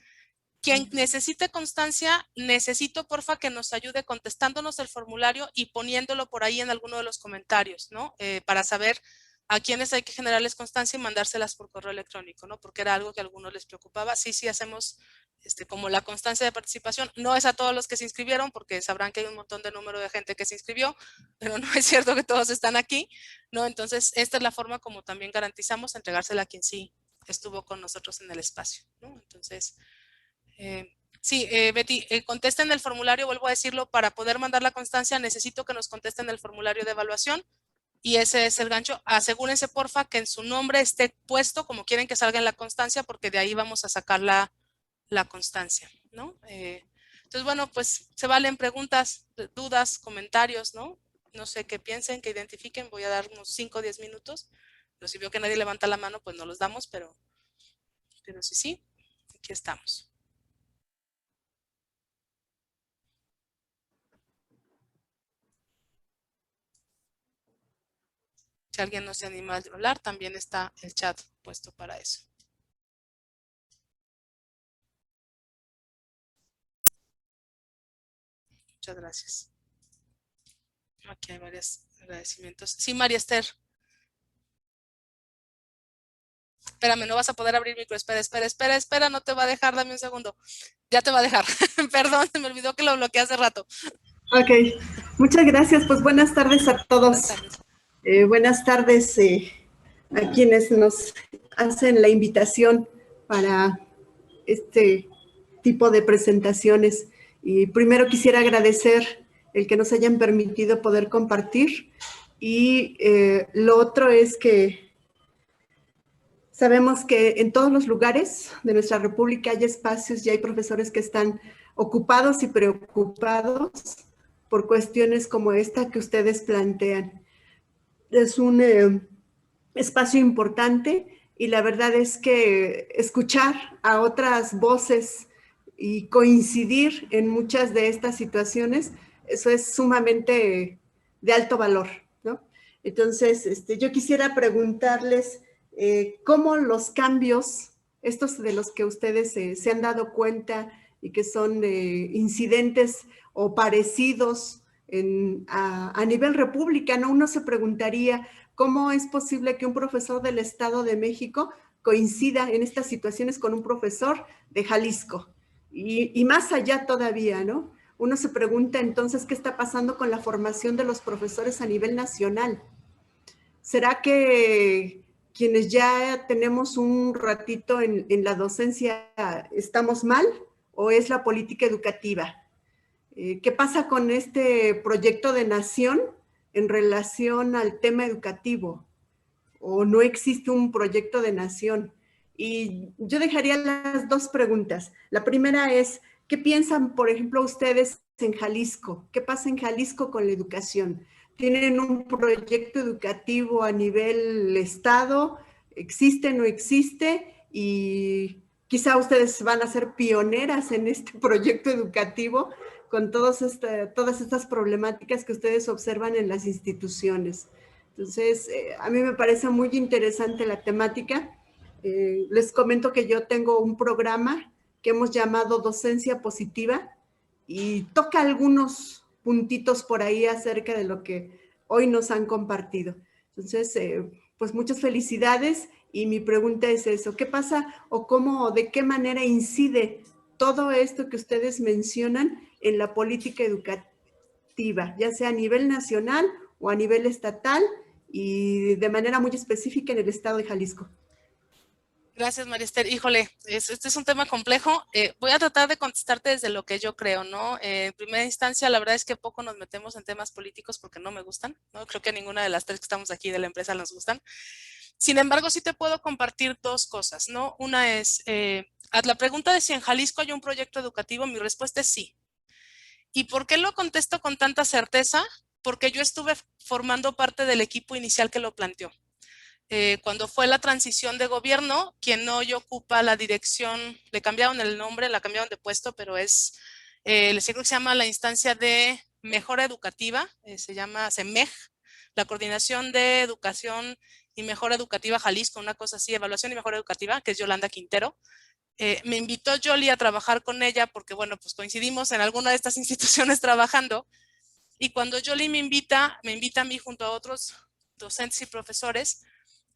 Quien necesite constancia, necesito porfa que nos ayude contestándonos el formulario y poniéndolo por ahí en alguno de los comentarios, ¿no? Para saber a quienes hay que generarles constancia y mandárselas por correo electrónico, ¿no? Porque era algo que a algunos les preocupaba. Sí, sí hacemos como la constancia de participación. No es a todos los que se inscribieron, porque sabrán que hay un montón de número de gente que se inscribió, pero no es cierto que todos están aquí, ¿no? Entonces, esta es la forma como también garantizamos entregársela a quien sí estuvo con nosotros en el espacio, ¿no? Entonces, sí, Betty, contesten el formulario, vuelvo a decirlo, para poder mandar la constancia necesito que nos contesten el formulario de evaluación. Y ese es el gancho. Asegúrense, porfa, que en su nombre esté puesto como quieren que salga en la constancia, porque de ahí vamos a sacar la constancia, ¿no? Entonces, bueno, pues se valen preguntas, dudas, comentarios, ¿no? No sé qué piensen, que identifiquen. Voy a dar unos 5 o 10 minutos. Pero si veo que nadie levanta la mano, pues no los damos, pero sí, aquí estamos. Si alguien no se anima a hablar, también está el chat puesto para eso. Muchas gracias. Aquí hay varios agradecimientos. Sí, María Esther. Espérame, no vas a poder abrir micro. Espera, no te va a dejar, dame un segundo. Ya te va a dejar. Perdón, se me olvidó que lo bloqueé hace rato. Ok, muchas gracias. Pues buenas tardes a todos. Buenas tardes. Buenas tardes a quienes nos hacen la invitación para este tipo de presentaciones. Y primero quisiera agradecer el que nos hayan permitido poder compartir. Y lo otro es que sabemos que en todos los lugares de nuestra república hay espacios y hay profesores que están ocupados y preocupados por cuestiones como esta que ustedes plantean. Es un espacio importante y la verdad es que escuchar a otras voces y coincidir en muchas de estas situaciones, eso es sumamente de alto valor, ¿no? Entonces, yo quisiera preguntarles cómo los cambios, estos de los que ustedes se han dado cuenta y que son incidentes o parecidos a nivel república, ¿no? Uno se preguntaría cómo es posible que un profesor del Estado de México coincida en estas situaciones con un profesor de Jalisco y más allá todavía, ¿no? Uno se pregunta entonces qué está pasando con la formación de los profesores a nivel nacional. ¿Será que quienes ya tenemos un ratito en la docencia estamos mal o es la política educativa? ¿Qué pasa con este proyecto de nación en relación al tema educativo? ¿O no existe un proyecto de nación? Y yo dejaría las dos preguntas. La primera es, ¿qué piensan, por ejemplo, ustedes en Jalisco? ¿Qué pasa en Jalisco con la educación? ¿Tienen un proyecto educativo a nivel estado? ¿Existe, no existe? Y quizá ustedes van a ser pioneras en este proyecto educativo con todas estas problemáticas que ustedes observan en las instituciones. Entonces, a mí me parece muy interesante la temática. Les comento que yo tengo un programa que hemos llamado Docencia Positiva y toca algunos puntitos por ahí acerca de lo que hoy nos han compartido. Entonces, pues muchas felicidades y mi pregunta es eso, ¿qué pasa o cómo o de qué manera incide todo esto que ustedes mencionan en la política educativa, ya sea a nivel nacional o a nivel estatal y de manera muy específica en el estado de Jalisco? Gracias, María Esther. Híjole, este es un tema complejo. Voy a tratar de contestarte desde lo que yo creo, ¿no? En primera instancia, la verdad es que poco nos metemos en temas políticos porque no me gustan, ¿no? Creo que a ninguna de las tres que estamos aquí de la empresa nos gustan. Sin embargo, sí te puedo compartir dos cosas, ¿no? Una es, a la pregunta de si en Jalisco hay un proyecto educativo, mi respuesta es sí. ¿Y por qué lo contesto con tanta certeza? Porque yo estuve formando parte del equipo inicial que lo planteó. Cuando fue la transición de gobierno, quien hoy ocupa la dirección, le cambiaron el nombre, la cambiaron de puesto, pero es, les digo que se llama la instancia de mejora educativa, se llama CEMEJ, la Coordinación de Educación y Mejora Educativa Jalisco, una cosa así, Evaluación y Mejora Educativa, que es Yolanda Quintero. Me invitó Yoli a trabajar con ella porque, bueno, pues coincidimos en alguna de estas instituciones trabajando. Y cuando Yoli me invita a mí junto a otros docentes y profesores,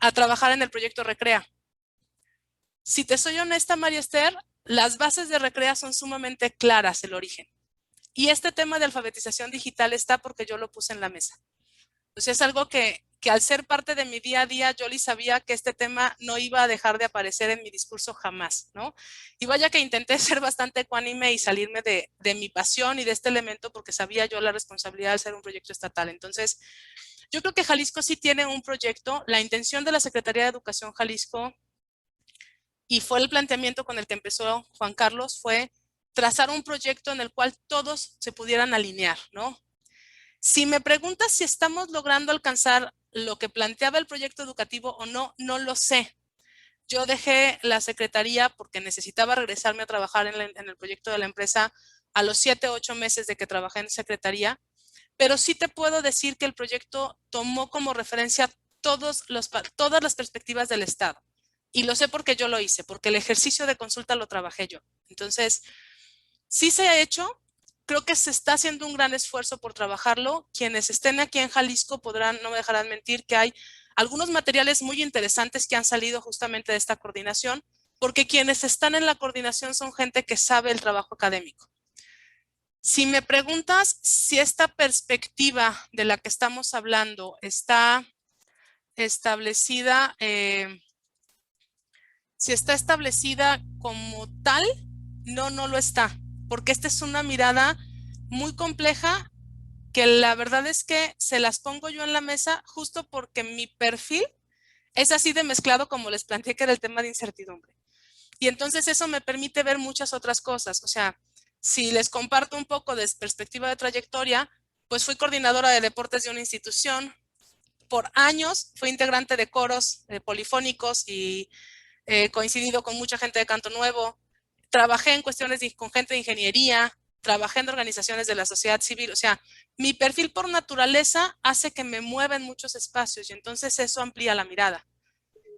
a trabajar en el proyecto Recrea. Si te soy honesta, María Esther, las bases de Recrea son sumamente claras, el origen. Y este tema de alfabetización digital está porque yo lo puse en la mesa. Entonces es algo que al ser parte de mi día a día, yo sabía que este tema no iba a dejar de aparecer en mi discurso jamás, ¿no? Y vaya que intenté ser bastante ecuánime y salirme de mi pasión y de este elemento porque sabía yo la responsabilidad de ser un proyecto estatal. Entonces, yo creo que Jalisco sí tiene un proyecto. La intención de la Secretaría de Educación Jalisco, y fue el planteamiento con el que empezó Juan Carlos, fue trazar un proyecto en el cual todos se pudieran alinear, ¿no? Si me preguntas si estamos logrando alcanzar lo que planteaba el proyecto educativo o no, no lo sé. Yo dejé la secretaría porque necesitaba regresarme a trabajar en el proyecto de la empresa a los 7 o 8 meses de que trabajé en secretaría, pero sí te puedo decir que el proyecto tomó como referencia todas las perspectivas del Estado. Y lo sé porque yo lo hice, porque el ejercicio de consulta lo trabajé yo. Entonces, sí se ha hecho. Creo que se está haciendo un gran esfuerzo por trabajarlo. Quienes estén aquí en Jalisco no me dejarán mentir que hay algunos materiales muy interesantes que han salido justamente de esta coordinación, porque quienes están en la coordinación son gente que sabe el trabajo académico. Si me preguntas si esta perspectiva de la que estamos hablando está establecida, si está establecida como tal, no lo está, porque esta es una mirada muy compleja que la verdad es que se las pongo yo en la mesa justo porque mi perfil es así de mezclado como les planteé que era el tema de incertidumbre. Y entonces eso me permite ver muchas otras cosas. O sea, si les comparto un poco de perspectiva de trayectoria, pues fui coordinadora de deportes de una institución. Por años fui integrante de coros polifónicos y coincidido con mucha gente de Canto Nuevo. Trabajé en cuestiones con gente de ingeniería, trabajé en organizaciones de la sociedad civil. O sea, mi perfil por naturaleza hace que me mueva en muchos espacios y entonces eso amplía la mirada.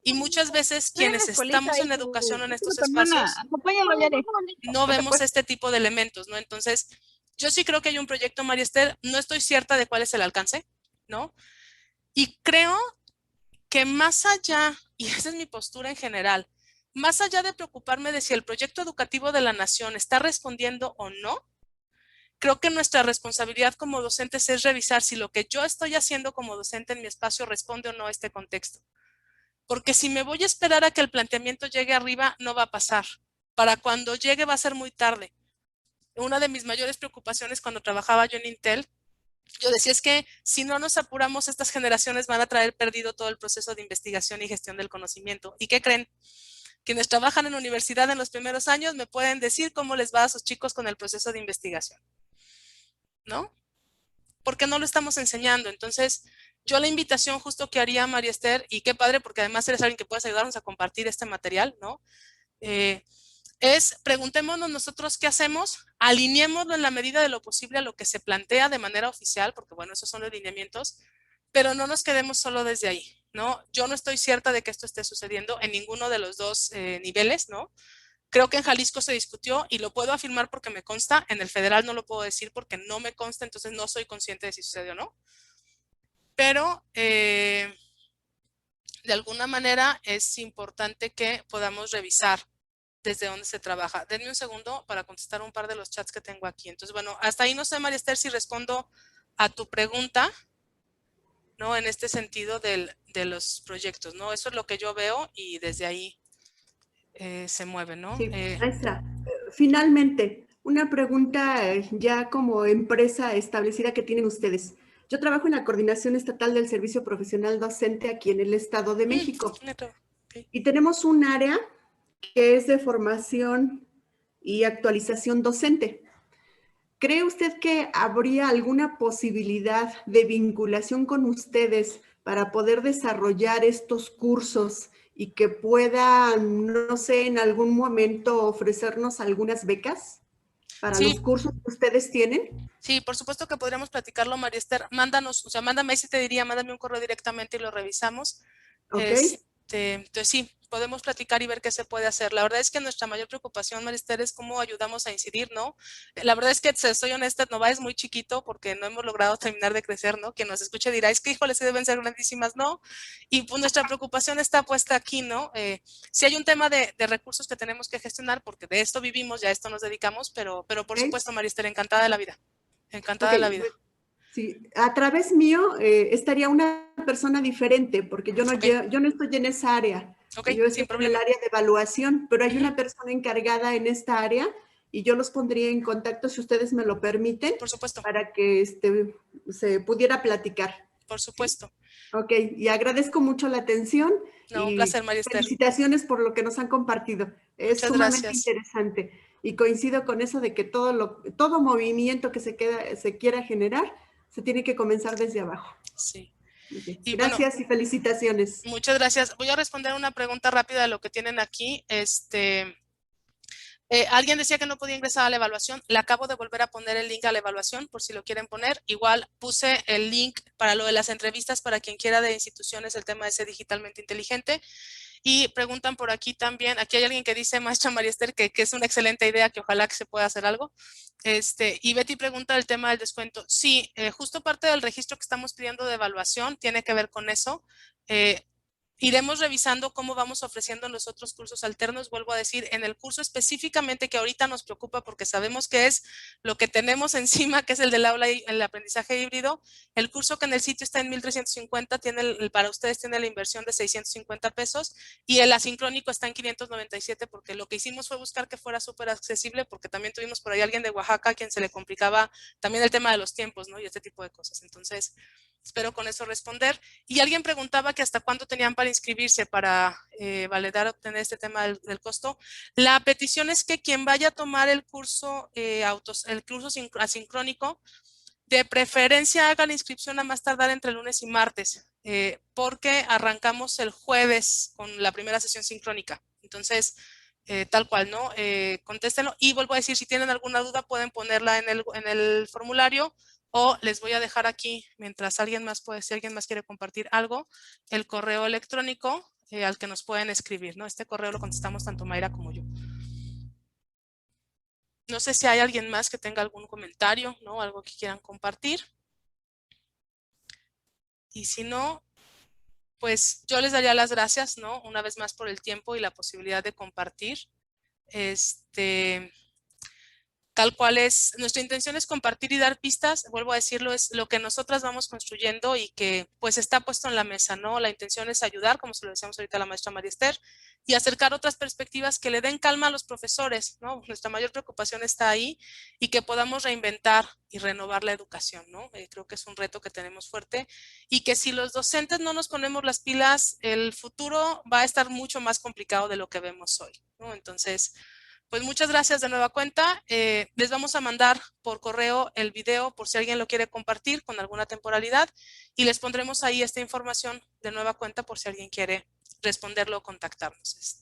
Y muchas veces quienes estamos en educación en estos espacios no vemos este tipo de elementos, ¿no? Entonces, yo sí creo que hay un proyecto, María Esther, no estoy cierta de cuál es el alcance, ¿no? Y creo que más allá, y esa es mi postura en general, más allá de preocuparme de si el proyecto educativo de la nación está respondiendo o no, creo que nuestra responsabilidad como docentes es revisar si lo que yo estoy haciendo como docente en mi espacio responde o no a este contexto. Porque si me voy a esperar a que el planteamiento llegue arriba, no va a pasar. Para cuando llegue va a ser muy tarde. Una de mis mayores preocupaciones cuando trabajaba yo en Intel, yo decía es que si no nos apuramos, estas generaciones van a traer perdido todo el proceso de investigación y gestión del conocimiento. ¿Y qué creen? Quienes trabajan en universidad en los primeros años me pueden decir cómo les va a sus chicos con el proceso de investigación, ¿no? Porque no lo estamos enseñando. Entonces, yo la invitación justo que haría, María Esther, y qué padre, porque además eres alguien que puedes ayudarnos a compartir este material, ¿no? Es preguntémonos nosotros qué hacemos, alineémoslo en la medida de lo posible a lo que se plantea de manera oficial, porque bueno, esos son los lineamientos, pero no nos quedemos solo desde ahí, ¿no? Yo no estoy cierta de que esto esté sucediendo en ninguno de los dos niveles, ¿no? Creo que en Jalisco se discutió y lo puedo afirmar porque me consta, en el federal no lo puedo decir porque no me consta, entonces no soy consciente de si sucedió o no. Pero de alguna manera es importante que podamos revisar desde dónde se trabaja. Denme un segundo para contestar un par de los chats que tengo aquí. Entonces, bueno, hasta ahí no sé, María Esther, si respondo a tu pregunta, ¿no? En este sentido de los proyectos, ¿no? Eso es lo que yo veo y desde ahí se mueve, ¿no? Sí, maestra, finalmente, una pregunta ya como empresa establecida que tienen ustedes. Yo trabajo en la Coordinación Estatal del Servicio Profesional Docente aquí en el Estado de México. Okay. Y tenemos un área que es de formación y actualización docente. ¿Cree usted que habría alguna posibilidad de vinculación con ustedes para poder desarrollar estos cursos y que puedan, no sé, en algún momento ofrecernos algunas becas para los cursos que ustedes tienen? Sí, por supuesto que podríamos platicarlo, María Esther. Mándanos, o sea, mándame, si te diría, mándame un correo directamente y lo revisamos. Ok. Entonces sí, podemos platicar y ver qué se puede hacer. La verdad es que nuestra mayor preocupación, Marister, es cómo ayudamos a incidir, ¿no? La verdad es que, si soy honesta, Nova es muy chiquito porque no hemos logrado terminar de crecer, ¿no? Quien nos escuche dirá, es que, híjole, sí deben ser grandísimas, ¿no? Y pues nuestra preocupación está puesta aquí, ¿no? Sí hay un tema de recursos que tenemos que gestionar porque de esto vivimos, ya a esto nos dedicamos, pero por supuesto, Marister, encantada de la vida. Encantada de la vida. Sí, a través mío estaría una persona diferente, porque yo no estoy en esa área. Yo estoy en el área de evaluación, pero hay una persona encargada en esta área y yo los pondría en contacto, si ustedes me lo permiten, por supuesto, para que se pudiera platicar. Por supuesto. Ok, y agradezco mucho la atención. No, y un placer, Marister. Felicitaciones por lo que nos han compartido. Es sumamente interesante. Y coincido con eso de que todo movimiento que se quiera generar, se tiene que comenzar desde abajo. Sí. Okay. Gracias y felicitaciones. Muchas gracias. Voy a responder una pregunta rápida de lo que tienen aquí. Alguien decía que no podía ingresar a la evaluación. Le acabo de volver a poner el link a la evaluación por si lo quieren poner. Igual puse el link para lo de las entrevistas para quien quiera de instituciones, el tema de ser digitalmente inteligente. Y preguntan por aquí también, aquí hay alguien que dice, maestra Mariester, que es una excelente idea, que ojalá que se pueda hacer algo. Y Betty pregunta el tema del descuento. Sí, justo parte del registro que estamos pidiendo de evaluación tiene que ver con eso. Iremos revisando cómo vamos ofreciendo los otros cursos alternos. Vuelvo a decir, en el curso específicamente que ahorita nos preocupa porque sabemos que es lo que tenemos encima, que es el del aula y el aprendizaje híbrido. El curso que en el sitio está en 1,350, para ustedes tiene la inversión de 650 pesos y el asincrónico está en 597 porque lo que hicimos fue buscar que fuera súper accesible porque también tuvimos por ahí alguien de Oaxaca a quien se le complicaba también el tema de los tiempos, ¿no? Y este tipo de cosas. Entonces, espero con eso responder. Y alguien preguntaba que hasta cuándo tenían para inscribirse para validar, obtener este tema del costo. La petición es que quien vaya a tomar el curso, asincrónico, de preferencia haga la inscripción a más tardar entre lunes y martes, porque arrancamos el jueves con la primera sesión sincrónica. Entonces, tal cual, ¿no? Contéstenlo y vuelvo a decir, si tienen alguna duda pueden ponerla en el formulario o les voy a dejar aquí, mientras alguien más si alguien más quiere compartir algo, el correo electrónico al que nos pueden escribir, ¿no? Este correo lo contestamos tanto Mayra como yo. No sé si hay alguien más que tenga algún comentario, ¿no? Algo que quieran compartir. Y si no, pues yo les daría las gracias, ¿no? Una vez más por el tiempo y la posibilidad de compartir. Tal cual es, nuestra intención es compartir y dar pistas, vuelvo a decirlo, es lo que nosotras vamos construyendo y que pues está puesto en la mesa, ¿no? La intención es ayudar, como se lo decíamos ahorita a la maestra Mariester, y acercar otras perspectivas que le den calma a los profesores, ¿no? Nuestra mayor preocupación está ahí y que podamos reinventar y renovar la educación, ¿no? Creo que es un reto que tenemos fuerte y que si los docentes no nos ponemos las pilas, el futuro va a estar mucho más complicado de lo que vemos hoy, ¿no? Entonces, pues muchas gracias de nueva cuenta. Les vamos a mandar por correo el video por si alguien lo quiere compartir con alguna temporalidad y les pondremos ahí esta información de nueva cuenta por si alguien quiere responderlo o contactarnos.